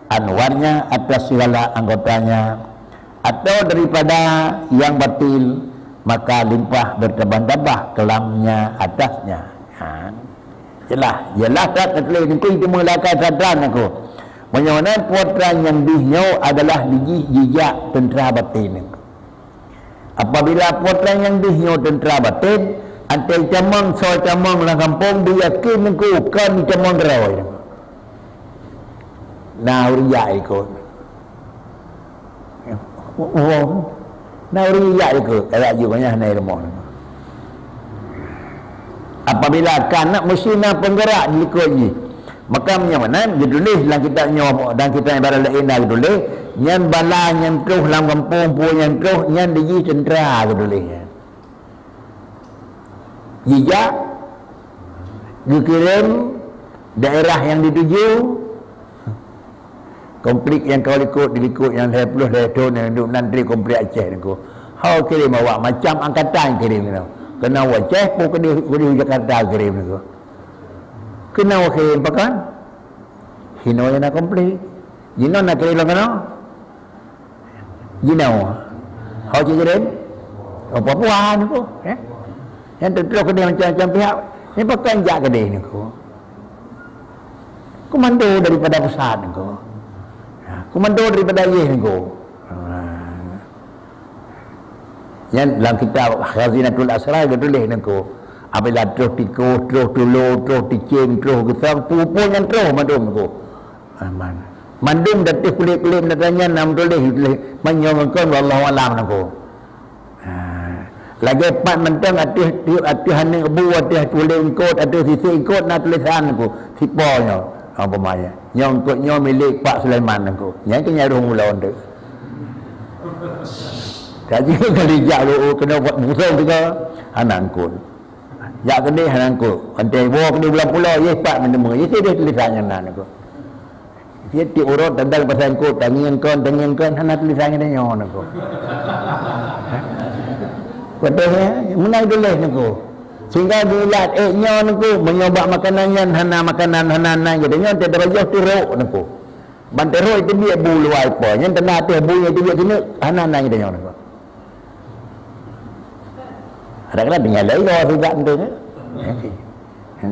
anwarnya atas segala anggotanya. Atau daripada yang batil, maka limpah bertambah-tambah kelamnya atasnya. Jelas tak terlalu itu melakukan sadran aku. Menyana putra yang dihiau adalah jejak tentera batin. Apabila putra yang dihiau tentera batin, antai camang soal camang lah kampung dia yakin aku kan camang gerawai. Nah uriya ikut. Nah uriya ikut. Ada juga nya naik remon. Apabila kanak mesinah penggerak ikut ni, maka mana dia tulis dalam kitab nyawa dan kita ibarat lain dah tulis nyan bala nyan terus dalam kampung punya terus nyan diji tentera tulis. Jejak dikirim daerah yang dituju, konflik yang kau diikut yang 20 tahun yang duduk nanti konflik Aceh ni ko. Hau kirim awak macam angkatan kirim ni. Kena Aceh pun kena Jakarta kirim ni ko. Kena kirim pakan. Hino yang nak konflik. Jino nak kirim lah kena. Jino. Hau kirim. Apa-apa ni ko. Yang terus kedai macam-macam pihak ni pakai jak kedai ni ko. Komando daripada pusat ni ko. Komando daripada ye ni ko. Yang dalam kitab Khazinatul Asrar dia tulis ni ko. Apabila terus tikus, terus tulu, terus ticing, terus gesang, pupun yang terus mandum ko. Aman. Mandum datih kulit-kulit datanya nam tulis menyongkon wallahu alam ni ko. Lagi empat mentang atas haning abu atas tulis ikut atas sisi ikut nak tulisan aku siponya apa maya yang ikutnya milik Pak Sulaiman aku yang kena rumah mula untuk jadi kali jak lu kena buat musuh juga hanangkul jak kena hanangkul antai bawa kena bulan pulau ye Pak menemu ye dia tulisannya nan aku dia diurut tentang pasal ikut tangan kon hana tulisannya dia nyon aku Padahal menang tulis niku. Sehingga dilihat nyon niku menyoba makanannya hana makanan hana gitu nyon tidak berjauh teruk niku. Bantero itu dia bulu apa nyon tena atas bulu itu dia kena hana gitu nyon niku. Ada-ada dengan lain orang juga tu kan.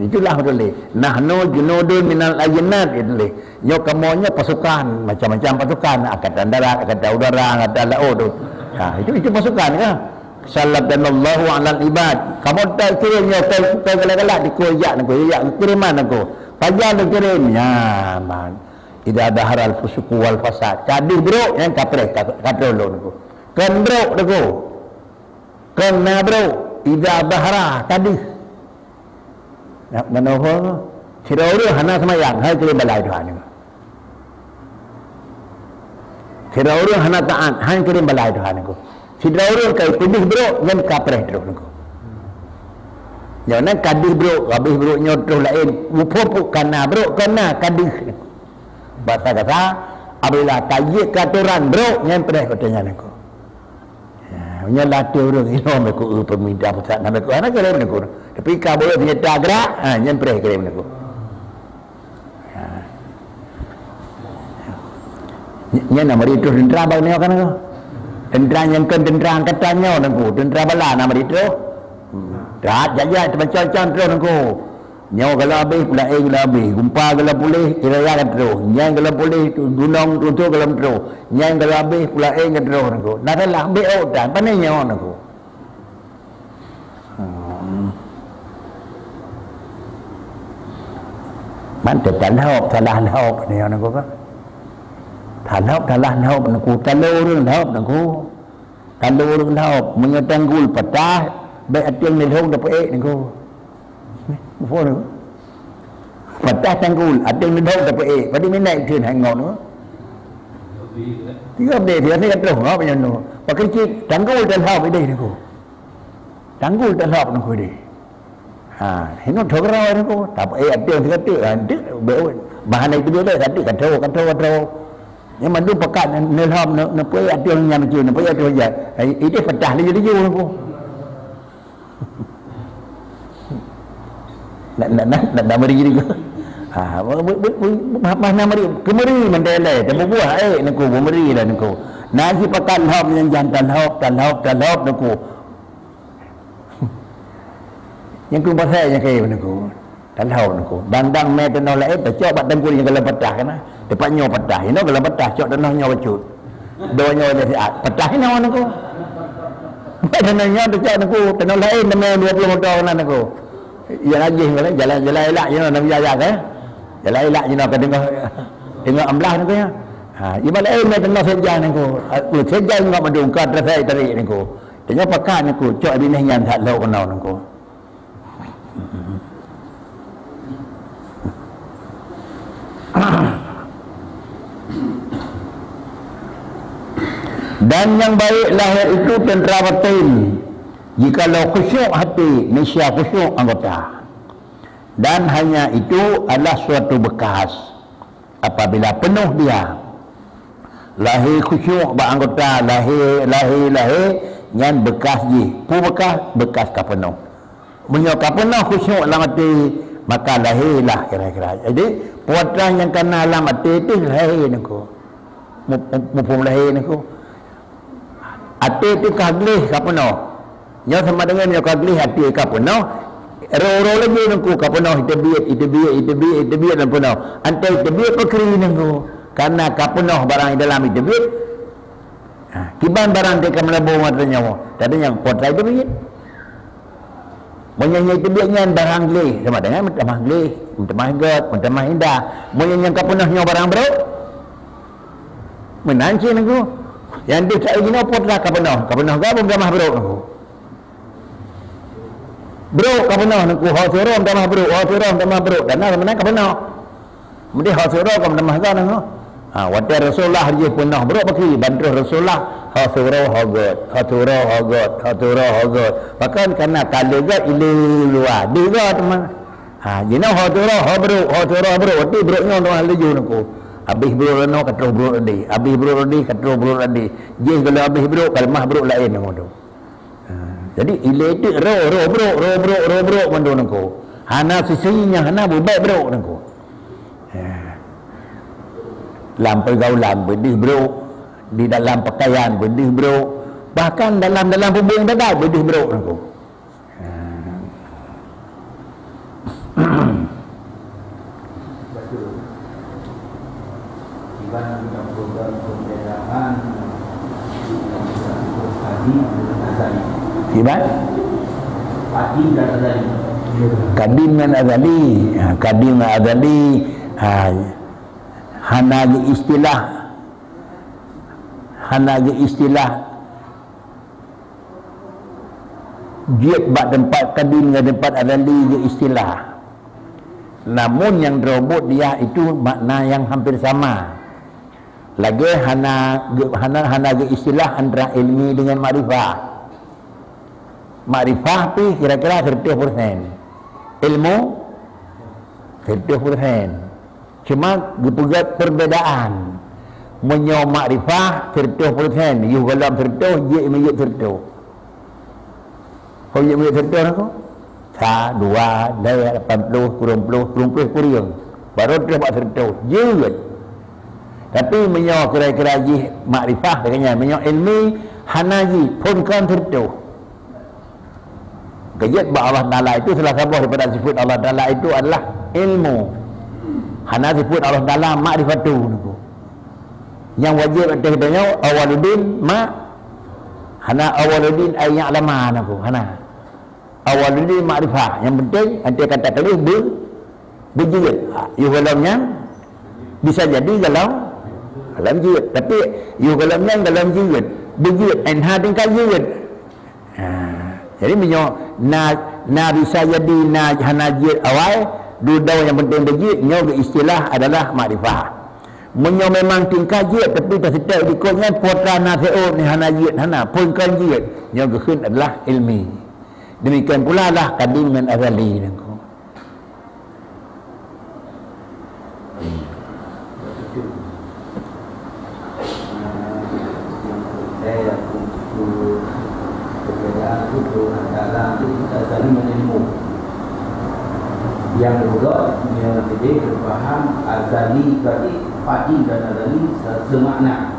Itulah tulis. Nahnu junudun minal ajnat itu. Nyo kamonya pasukan macam-macam pasukan angkatan darat, angkatan udara, angkatan laut tu. Ha itu pasukan kan. Sallallahu alal ibad. Kamu tak kirimnya kau galak-galak dikoyak nak ya kiriman aku. Pajar nak kirim. Ya man. Ida dahar al-fusuq wal fasad. Kadih bro yang kapre kata lo aku. Kan bro aku. Kan na bro. Ida dahara kadih. Nak manohol. Tidak urus hana semayang. Hai kirim balai Tuhan ni. Tidak urus hana taat. Hai kirim balai Tuhan aku. Tidak urus kau pedih bro yang kapre terus aku. Jangan kadih bro. Habis bro nyotoh lain. Mupupuk kana bro. Kana kadih. Bahasa kata. Apabila tayyik katuran bro. Yang pedih katanya aku. Punya latih orang ini mereka pemindah besar nama aku anak kirim aku. Tapi kau boleh ternyata gerak, yang perih kirim aku. Yang nama itu tentera bagi ni kan aku. Tentera yang kan tentera angkatannya aku. Tentera bala nama itu. Dah jajah macam-macam terus aku. Nyawa kalau habis pula kalau habis. Gumpa kalau boleh iraya kan terus. Yang kalau boleh gunung tutup kalau terus. Yang kalau habis pula kan terus aku. Nak lah ambil dan pandai nyawa aku. Mantap salah lahop ni aku kan. Salah lahop aku. Talur lahop aku. Talur lahop menyetanggul patah. Baik atiang ni lahop dapat aku. Apa ni? Patah tanggul, ada yang dah dapat pada minat itu hangon tu. Tiga benda dia ni terus apa macam tu. Pakai cik tanggul dan hap ini ni ko. Tanggul dan hap ni ko ni. Ini thogara ni ko. Tapi ada yang kata ada bahan itu dia kata kata. Yang mandu pekat ni hap ni pun ada yang macam ni, pun ada aja. Itu patah ni jadi ni ko. Nak mari ni ke? Mana mari? Kemari mendele, temu buah naku mari dah naku. Nasi pakan hop yang jantan hop naku. Yang ku pasal yang kaya naku. Tan hop naku. Dang me tanah lain pecah bat dangkul yang kalau patah kana. Depan nyo patah. Ini kalau patah cok tanah nyo bacut. Dua nyo dia siat. Patah ni nawan naku. Tanah nyo cok naku, tanah lain nama 20 motor kana naku. Ya lagi jalan elak je nak berjaya ke? Jalan elak je nak tengok amblah ni ko ya. Ibarat ni tengah sejan ni ko. Sejan ngak madung ka tarik ni ko. Tanya pakan ni ko, cok di ni yang tak lau kenal ni ko. Dan yang baik lahir itu tentera batin. Jikalau khusyuk hati, nisya khusyuk anggota. Dan hanya itu adalah suatu bekas. Apabila penuh dia, lahir khusyuk anggota, lahir, yang bekas je. Pu bekas ka penuh. Punya ka penuh khusyuk dalam hati, maka lahirlah kira-kira. Jadi, puatan yang kena dalam hati itu lahir ni ko. Mupum lahir ni ko. Hati itu kaglih ka penuh. Yang sama dengan yang kagli hati ka penuh. Ro-ro lagi nungku ka penuh. Itu biat dan penuh. Antai itu biat pekeri nungku. Karena ka penuh barang dalam itu biat. Kiban barang dia akan melabur mata nyawa. Tadi yang potra itu biat. Menyanyi itu biatnya barang geli. Sama dengan mentamah geli. Mentamah god. Mentamah indah. Menyanyi ka penuhnya barang bro. Menanci nungku. Yang dia tak ingin potra ka penuh. Ka penuh ka mentamah bro nungku. Bro ka penuh nungku hasurom tamah bro karena mana ka penuh mesti hasurom ka tamah ka nungku wate Rasulullah je penuh bro pakri bantu Rasulullah hasurom hagot bahkan karena kalau ga ile luar dia teman jina hasurom bro wate bro nya orang laju nungku habis bro no katro bro tadi habis bro tadi je kalau habis bro kalmah bro lain nungku. Jadi ile itu ro bro mandu nangko. Hana sisinya hana baik bro nangko. Dalam pergaulan bedih bro, di dalam pakaian bedih bro, bahkan dalam hubungan dadah bedih bro nangko. Iban program pembinaan Kadim dan azali. Gimana? Kadim dan azali. Kadim dan azali. Kadim dan azali. Hana istilah jiat bak tempat kadim dengan tempat azali ke istilah. Namun yang robot dia itu makna yang hampir sama. Lagi hana ke istilah antara ilmi dengan makrifah. Makrifah pi kira-kira 30%. Ilmu 30%. Cuma gepegat perbedaan. Menyo makrifah 30%. You dalam 30, je menjadi 30. Kau je menjadi 30 aku? 1, 2, 80, 90, kurang. Baru dia buat 30. Je. Tapi menyo kira-kira ji makrifah katanya, menyo ilmi hanaji pun kan tertu. Kejat ba Allah Taala itu salah satu daripada sifat Allah Taala itu adalah ilmu. Hana sifat Allah Taala makrifatu niku. Yang wajib atas katanya awaludin hana awaludin ay ya'lama niku hana. Awaludin makrifah. Yang penting anti kata tadi berjihad. Yuhalamnya bisa jadi dalam jihad, tapi yuhalamnya dalam jihad berjihad enha tingkah jihad. Jadi menyo na bisa jadi na hana jihad awal dudau yang penting berjihad nyo istilah adalah makrifah. Menyo memang tingkah jihad tapi tak setel dikotnya putra na theo ni hana jihad hana pun kan jihad nyo keun adalah ilmi. Demikian pula lah kadim dan azali nangko. Yang juga yang lebih berfaham azali berarti padi dan azali semakna.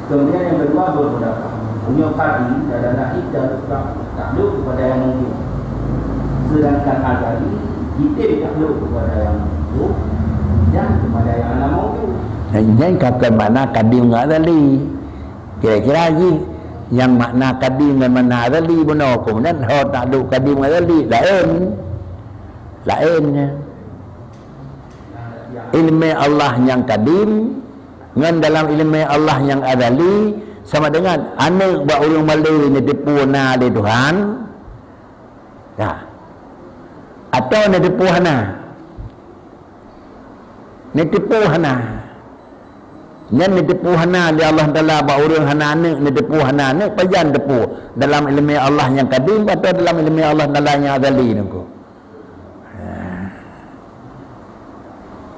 Kemudian yang kedua berpendapat punya padi adalah tidak takluk kepada yang mungkin, sedangkan azali kita takluk kepada yang mungkin dan kepada yang anak mungkin. Yang kakak mana kadim dengan azali kira-kira lagi yang makna kadim dengan makna azali benar. Kemudian takluk kadim dengan azali lainnya ilmu Allah yang kadim dengan dalam ilmu Allah yang azali sama dengan anak buat orang Malay ni tipu na di Tuhan atau ni tipu hana ni tipu hana di Allah Taala buat orang hana anak ni tipu hana ni pajan tipu dalam ilmu Allah yang kadim atau dalam ilmu Allah Taala yang azali ni ko.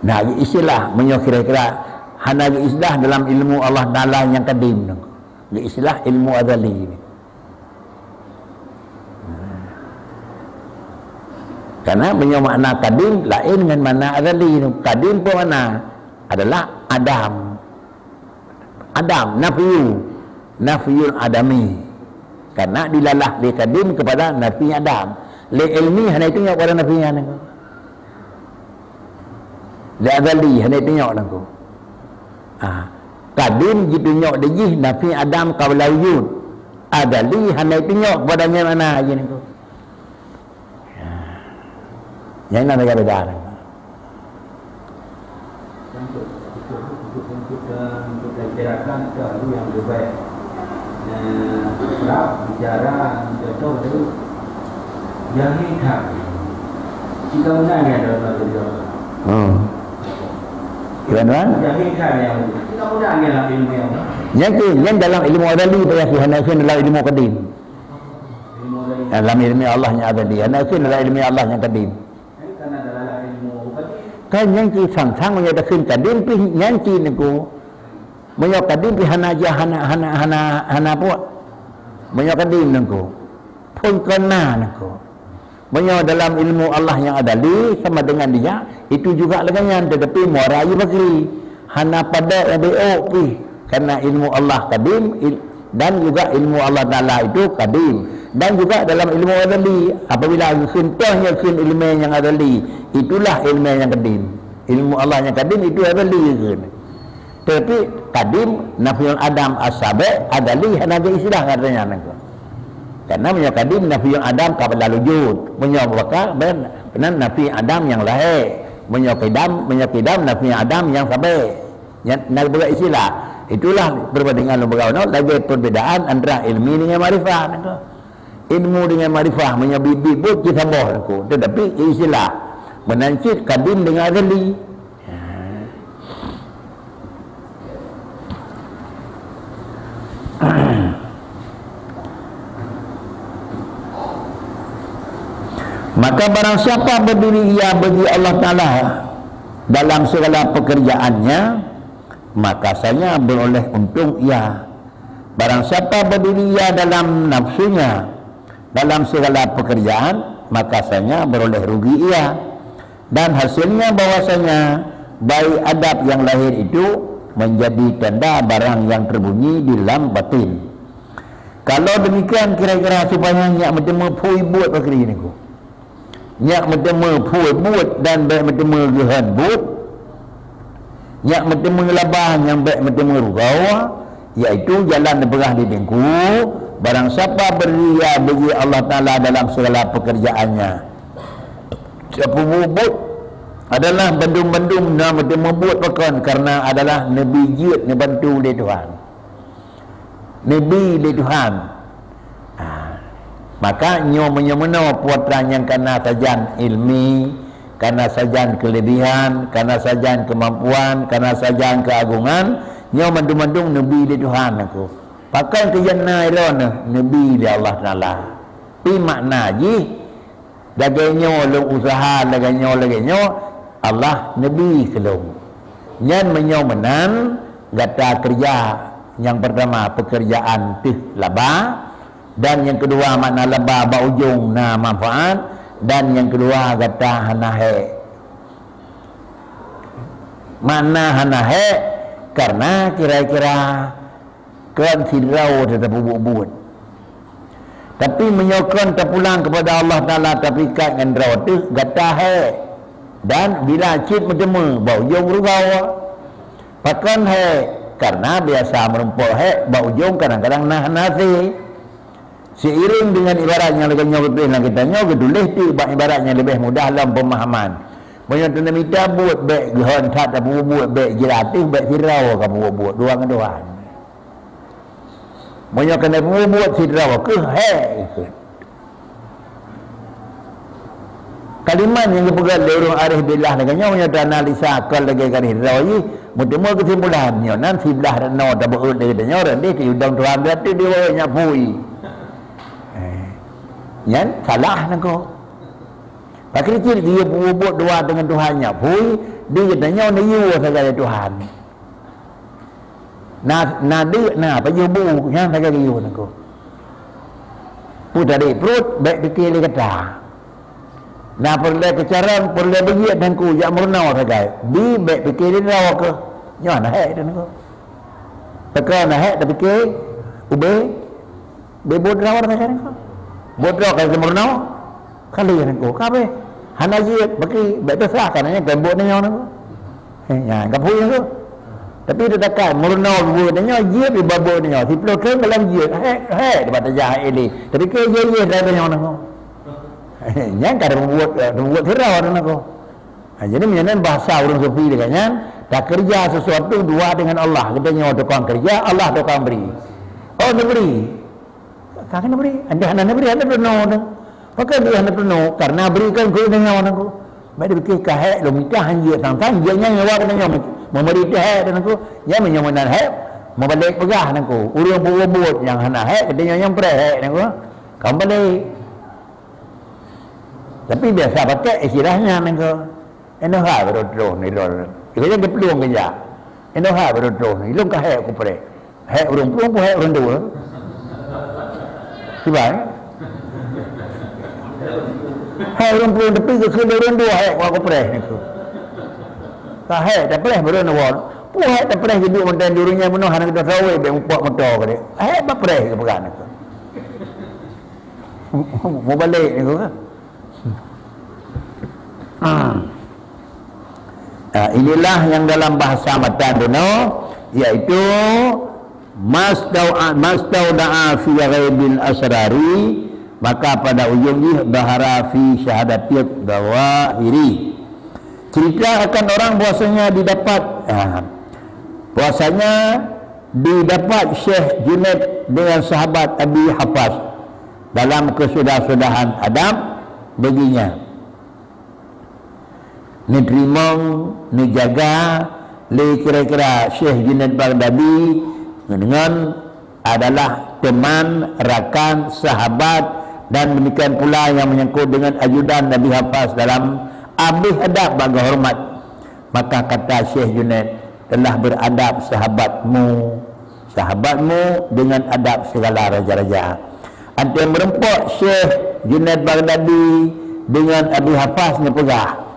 Nah, istilah menyo kira-kira hana istilah dalam ilmu Allah Taala yang kadim nang. Istilah ilmu azali ni. Karena menyo makna kadim lain dengan makna azali. Kadim pun mana adalah Adam nafiyul adami. Karena dilalah di kadim kepada nafi Adam. Le ilmi hana itu yang pada nafi nang. Le azali hana tengok nangko. Kadim gitu nyok dejih nafi Adam qabla wujud. Azali hana tengok padanya mana aja nangko. Yang nak beda beda. Untuk kirakan kalau yang lebih baik. Bicara contoh itu yang hitam. Jika menang ya dalam video. Gimana? Yang hitam yang kita menang dalam ilmu yang. Yang dalam ilmu azali pada Hanafi dalam ilmu kadim. Dalam ilmu Allah yang azali. Hanafi dalam ilmu Allah yang kadim. Karena dalam ilmu kadim. Kan yang ki sang menyatakan kadim pi nyanci niku. Menyo kadim pi hana puak. Menyo kadim niku. Pun kena niku. Menyo dalam ilmu Allah yang azali sama dengan dia itu juga lengan tetapi muarayu bakri hana pada BO pi karena ilmu Allah kadim dan juga ilmu Allah Taala itu kadim dan juga dalam ilmu azali apabila contohnya ilmu yang azali itulah ilmu yang kadim ilmu Allah yang kadim itu azali kan. Tapi kadim nafiyul adam as-sabi adali hanaga istilah katanya nangko. Karena punya kadim nafiyul adam qabla wujud, punya baka benar nafi adam yang lahir, punya kidam nafi adam yang sabi. Yang nak istilah. Itulah perbandingan lembaga lagi perbedaan antara ilmi dengan marifah nangko. Ilmu dengan marifah menyabit but kita boh nangko. Tetapi istilah menancit kadim dengan adali. Maka barang siapa berdiri ia bagi Allah Ta'ala dalam segala pekerjaannya, maka saya beroleh untung ia. Barang siapa berdiri ia dalam nafsunya dalam segala pekerjaan, maka saya beroleh rugi ia. Dan hasilnya bahwasanya baik adab yang lahir itu menjadi tanda barang yang terbunyi di dalam batin. Kalau demikian kira-kira supaya nyak macam pui buat perkara ini ku. Nyak macam pui buat dan baik macam gehan buat. Nyak macam labah yang baik macam rugau, iaitu jalan berah di dengku. Barang siapa beria bagi Allah Ta'ala dalam segala pekerjaannya, siapa buat adalah bandung-bandung nama dia membuat pakan karena adalah Nabi jid ni bantu oleh Tuhan, Nabi oleh Tuhan. Maka nyo menyemena puatran yang kena sajan ilmi, kena sajan kelebihan, kena sajan kemampuan, kena sajan keagungan, nyo mandung-mandung Nabi oleh Tuhan aku. Pakai kejana irona Nabi oleh Allah Ta'ala. Pi makna ji dagangnya long usaha dagangnya Allah Nabi kelong. Nyan menyomenan gata kerja yang pertama pekerjaan tih laba, dan yang kedua makna laba ba ujung na manfaat, dan yang kedua gata hanahe. Mana hanahe karena kira-kira kan sidrau tetap buat. Tapi menyokong terpulang kepada Allah Ta'ala tapi kat dengan raw tu gata he. Dan bila cip bertemu bau ujung rugau pakan he, karena biasa merumpuk he bau ujung kadang-kadang nah nasi. Seiring dengan ibaratnya leganya betul yang kita nyawa gedulih tu ibaratnya lebih mudah dalam pemahaman. Banyak tu minta buat baik gehon tak apa buat baik jiratif baik sirau kamu buat dua keduaan. Banyak kena buat sirau ke he. Kalimat yang dipegang oleh orang arif billah leganya banyak analisa akal lagi garis rawi mutemu kesimpulannya nan sebelah dan no tak beul dia orang dia ke udang Tuhan berarti dia nyapui. Yan salah nako. Pakai ciri dia buat doa dengan Tuhannya. Pui dia katanya ni you saja Tuhan. Na dia na pajubu yang saja you nako. Pu tadi perut baik fikir dia kata. Na perlu kecaran perlu bagi dan ku jak murna saja. Bi baik fikir dia ke. Nya na hai dia nako. Tekan na hai tapi ke ube bebod rawar saja nako. Bodoh kalau sempurna kali yang aku kabe hana jiat bagi baik besar kan hanya gembok ni orang tu ya gapu tu tapi dia dekat murna buat ni jiat di babok ni si pelokeng dalam jiat he dapat jahat ini tapi ke jiat dah ada orang tu yang kada membuat hirau orang tu jadi menyenang bahasa orang sufi dengannya tak kerja sesuatu dua dengan Allah kita nyawa tukang kerja Allah tukang beri oh dia beri kakak beri, anda beri, anda penuh tu. Pakai dia anda penuh, karena berikan kau dengan orang aku. Baik dia fikir kahek, lo minta hanya tang-tang, dia nyanyi awak dengan memberi kahek dan aku, dia menyomanan hek, membalik pegah dan aku. Urang buat yang hana hek, dia nyanyi perhek dan aku. Kau balik. Tapi biasa pakai istilahnya dan aku. Endo ha berdoa ni lo. Kita jadi peluang kerja. Endo ha berdoa ni, lo kahek aku perhek. Hek urang pulang pun hek urang dua. Sebab hai orang pun tepi ke orang dua hai aku preh itu. Tak hai tak preh baru nak buat. Pu hai tak preh hidup mendan durunya menuh anak kita sawe be upok motor ke dia. Hai apa preh ke pegang itu. Mau balik ni ke? Inilah yang dalam bahasa matan duno iaitu mastauda'a fi ghaibil asrari, maka pada ujungnya bahara fi syahadatil dawahiri. Cerita akan orang bahwasanya didapat Syekh Junaid dengan sahabat Abi Hafaz dalam kesudah-sudahan adab baginya. Ni terima, ni jaga, le kira-kira Syekh Junaid Baghdadi dengan adalah teman, rakan, sahabat, dan demikian pula yang menyangkut dengan ajudan Nabi Hafaz dalam abih adab bagi hormat. Maka kata Syekh Junaid, telah beradab sahabatmu dengan adab segala raja-raja. Antara merempok Syekh Junaid Baghdadi dengan Abi Hafaz ni pegah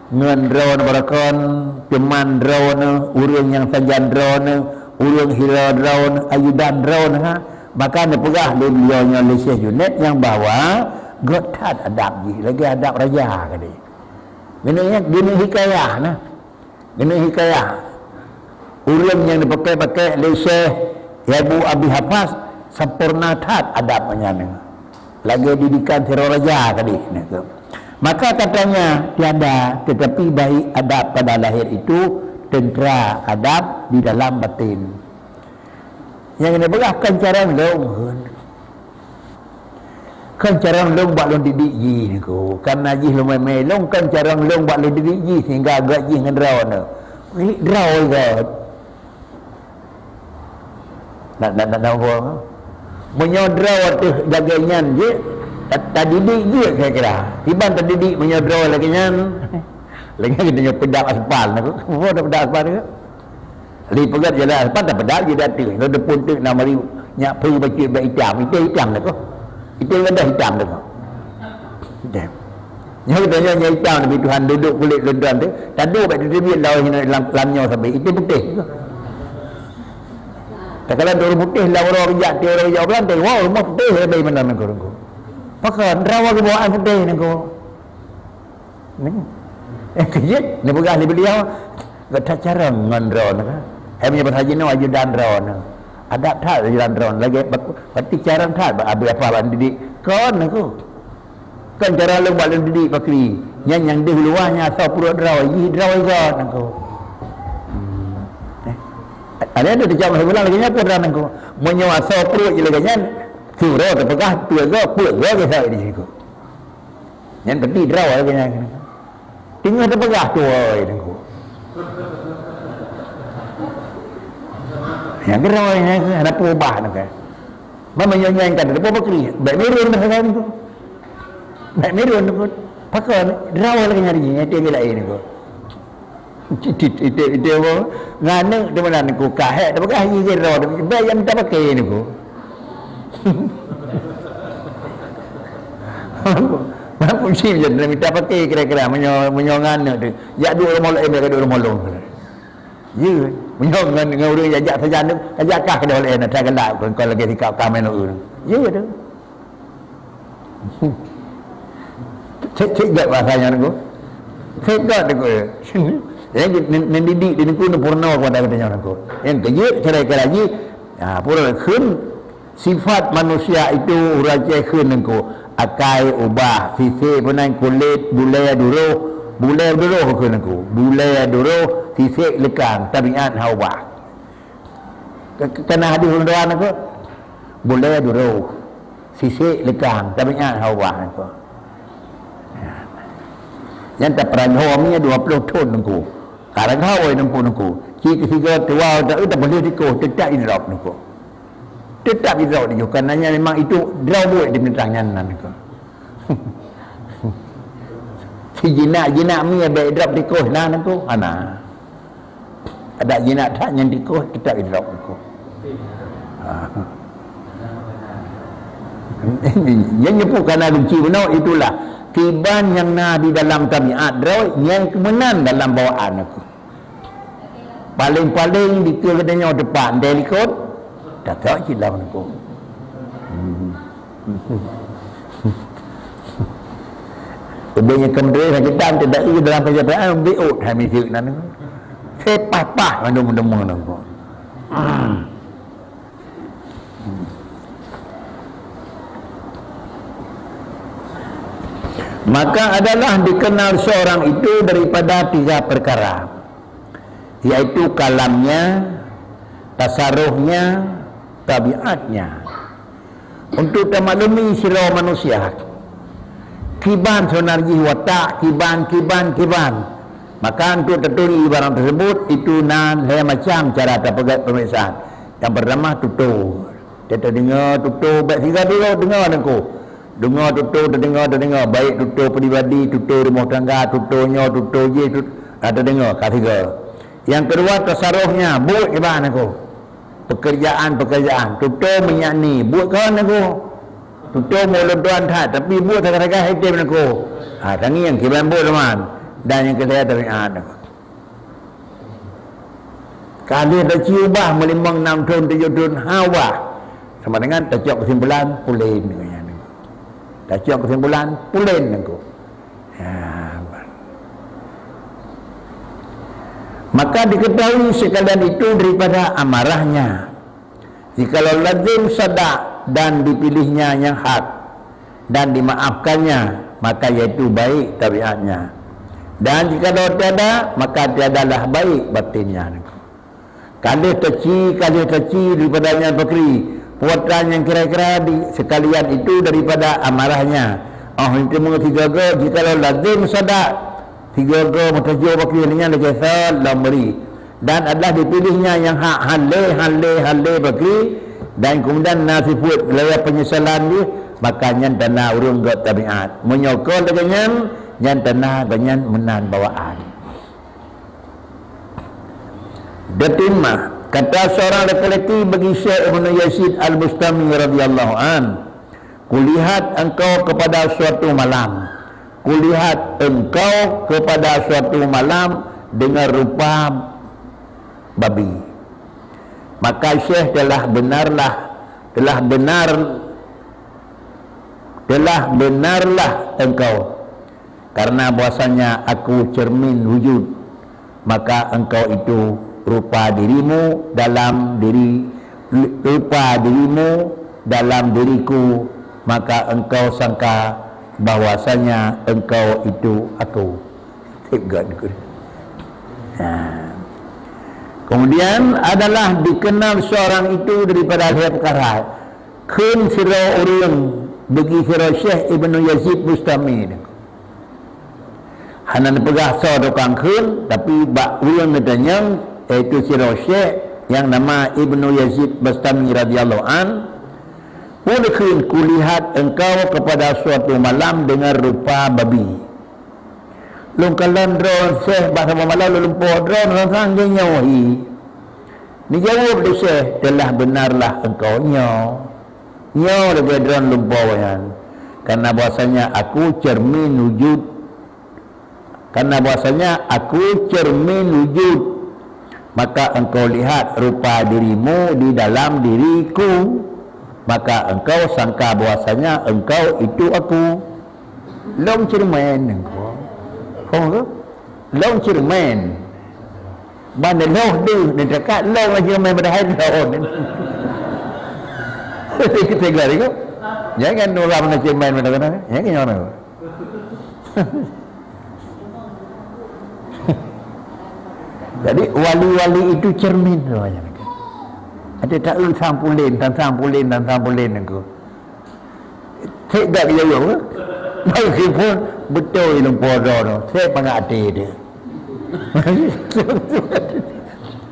ngan rawan barakon teman rawan urang yang sajan rawan urang hira rawan ajudan rawan maka ni pegah beliaunya oleh Syekh Junaid yang bawa gotat adab lagi adab raja kali. Gini hikayah nah. Gini hikayah urang yang dipakai oleh Syekh Abu Abi Hafaz sempurna tat adabnya ni. Lagi didikan teror raja kali ni tu. Maka katanya tiada, tetapi baik adab pada lahir itu tentera adab di dalam batin. Yang ini belah kancaran long, kancaran long buat long didik ji ni ko. Kan najis long melong kancaran long buat long didik ji sehingga agak ji dengan draw ni. Draw God. Nak apa? Menyodraw tu jagainya je. Tak didik je kira-kira. Iban tak didik menyodraw lagi nyan. Lagi kita pedak aspal nak. Apa dah pedak aspal ke? Li pegat jalan aspal tak pedak je dah tu. Kalau depan tu nak mari nyak pergi baca baik hitam dah ko. Itu rendah hitam dah ko. Hitam. Yang katanya nyak hitam tapi Tuhan duduk kulit lendan tu. Tadu baik tu dia lawan lamnya sampai itu putih. Tak kala orang putih lah orang rejak dia orang rejak belantai. Wah rumah putih lebih mana nak ko. Pakai rawa kebawaan putih ni ko. Ni. Kejut ni pegah ni beliau. Kata cara ngandron kan. Punya berhaji ni ajudan ron. Ada tak ajudan ron lagi berarti cara tak abi apa ban didik. Kon aku. Kan cara lu buat didik pakri. Yang di luarnya asal purut draw, yi draw kan aku. Ada dijawab sebulan lagi nya pun aku. Menyewa asal purut je lagi nya. Surau terpegah tu ke puak ke saya di situ. Yang tadi draw lagi nya. Tinggal terpegah tu oi aku. Yang draw ni ada perubahan kan. Mama nyanyikan depa bakri. Baik mirun kan tu. Baik mirun tu. Pakai draw lagi nyari ni dia lain aku. Itu apa? Ngana di mana aku kahek terpegah ni draw. Baik yang tak pakai ni aku. Mampu sih je nak minta pakai kira-kira menyongan tu. Jak dua orang molek mereka dua orang molong. Ya, menyongan dengan orang jajak saja tu, ajakkah ke oleh nak tak gelak kalau lagi sikap kamen tu. Ya tu. Cek gak bahasanya tu. Cek gak tu. Yang mendidik di negeri ni purna kepada katanya aku. Yang kejut kira-kira lagi purna khun sifat manusia itu raja khun aku. Akai ubah sisi punan kulit bulai dulu khun aku. Bulai dulu sisi lekang tabiat hawa. Kena hadis rendahan aku. Bulai dulu sisi lekang tabiat hawa aku. Yang tak pernah homnya 20 tahun aku. Karang hawai nampu aku. Jika tiga tua tak boleh diko tetap idrop aku. Tetap idrop dia kerana memang itu draw buat di bentangnya aku. Si jinak mi baik drop diko nan aku. Ana. Ada jinak tak yang diko tetap idrop aku. Yang nyebutkan kunci benar itulah tiban yang di dalam tabiat draw yang kemenan dalam bawaan aku. Paling-paling dikira depan dia ikut tak tahu hilang aku. Sebenarnya kemudian kita tidak ikut dalam perjalanan biut hamil nan. Sepah-pah mendung-mendung nangko. Maka adalah dikenal seorang itu daripada 3 perkara, yaitu kalamnya, tasaruhnya, tabiatnya. Untuk termaklumi sira manusia, kiban sonarji watak, kiban. Maka untuk tertuli barang tersebut itu saya macam cara terpegat pemeriksaan. Yang pertama tutur. Kita dengar tutur baik 3 dulu dengar aku. Dengar tutur, terdengar baik tutur peribadi, tutur rumah tangga, tuturnya, tutur je, ada dengar ketiga. Yang kedua tasaruhnya, buat kiban aku. Pekerjaan, tutur menyakni, buat kawan aku. Tutur mulut tuan tak, tapi buat kadang-kadang hitam aku. Tani yang kiban buat teman. Dan yang ketiga tabiat aku. Kalau ada ciubah melimang 6 tahun 7 tahun hawa sama dengan tercok kesimpulan pulin dengan tercok kesimpulan pulin aku. Maka diketahui sekalian itu daripada amarahnya. Jikalau lazim sadak dan dipilihnya yang hak dan dimaafkannya, maka yaitu baik tabiatnya. Dan jikalau tiada, maka tiadalah baik batinnya. Kali kecil daripadanya bakri, puatan yang kira-kira sekalian itu daripada amarahnya. Itu mengerti jaga jikalau lazim sadak 3 mutajo bakri ini lagi salam beri. Dan adalah dipilihnya yang hak halle bakri, dan kemudian nasifut lewat penyesalan dia, maka nyan tanah urung got tabiat menyokol dengan nyan tanah dengan menan bawaan. Detimah kata seorang lelaki bagi Syekh Ibn Yazid Al-Bustami radhiyallahu an, kulihat engkau kepada suatu malam, dengan rupa babi. Maka Syekh telah benarlah engkau, karena bahwasanya aku cermin wujud, maka engkau itu rupa dirimu dalam diriku, maka engkau sangka bahwasanya engkau itu aku. Kemudian adalah dikenal seorang itu daripada perkara kun sira urang bagi sira Syekh Ibnu Yazid Bustami. Hanan pegah so dokang kun, tapi bak urang nedanya yaitu sira Syekh yang nama Ibnu Yazid Bustami radhiyallahu an. Mungkin kulihat engkau kepada suatu malam dengan rupa babi. Lungkalan drone Syekh bahasa malam lumpur drone orang nyawahi. Dijawab oleh Syekh, telah benarlah engkau nyaw lebih drone lumpur yan. Karena bahasanya aku cermin wujud. Maka engkau lihat rupa dirimu di dalam diriku, maka engkau sangka bahwasanya engkau itu aku. Long cermin engkau. Long cermin. Mana loh tu dekat long aja main berhad tahun. Kita gelar itu. Jangan orang nak cermin mana-mana. Jangan orang. Jadi wali-wali itu cermin semuanya. Ada tak sampulin aku. Tidak dia yo. Meskipun betul lumpur tu. Saya pengerti dia.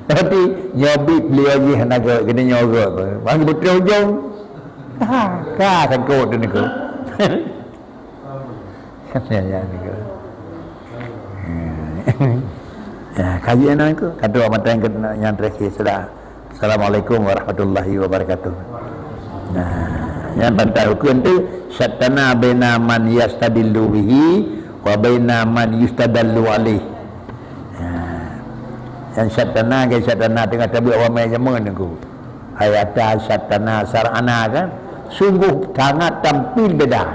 Tapi nyobit beliau lagi hendak kena nyorok. Bagi betul jom. Takut tu niku. Ya niku. Kajian itu kata mata yang terakhir sudah. Assalamualaikum warahmatullahi wabarakatuh. Yang bantah hukum itu syatana baina man yastadillu bihi wa baina man yustadallu alaih. Yang syatana tengah tabi awam zaman itu. Ayat syatana sarana kan sungguh sangat tampil beda.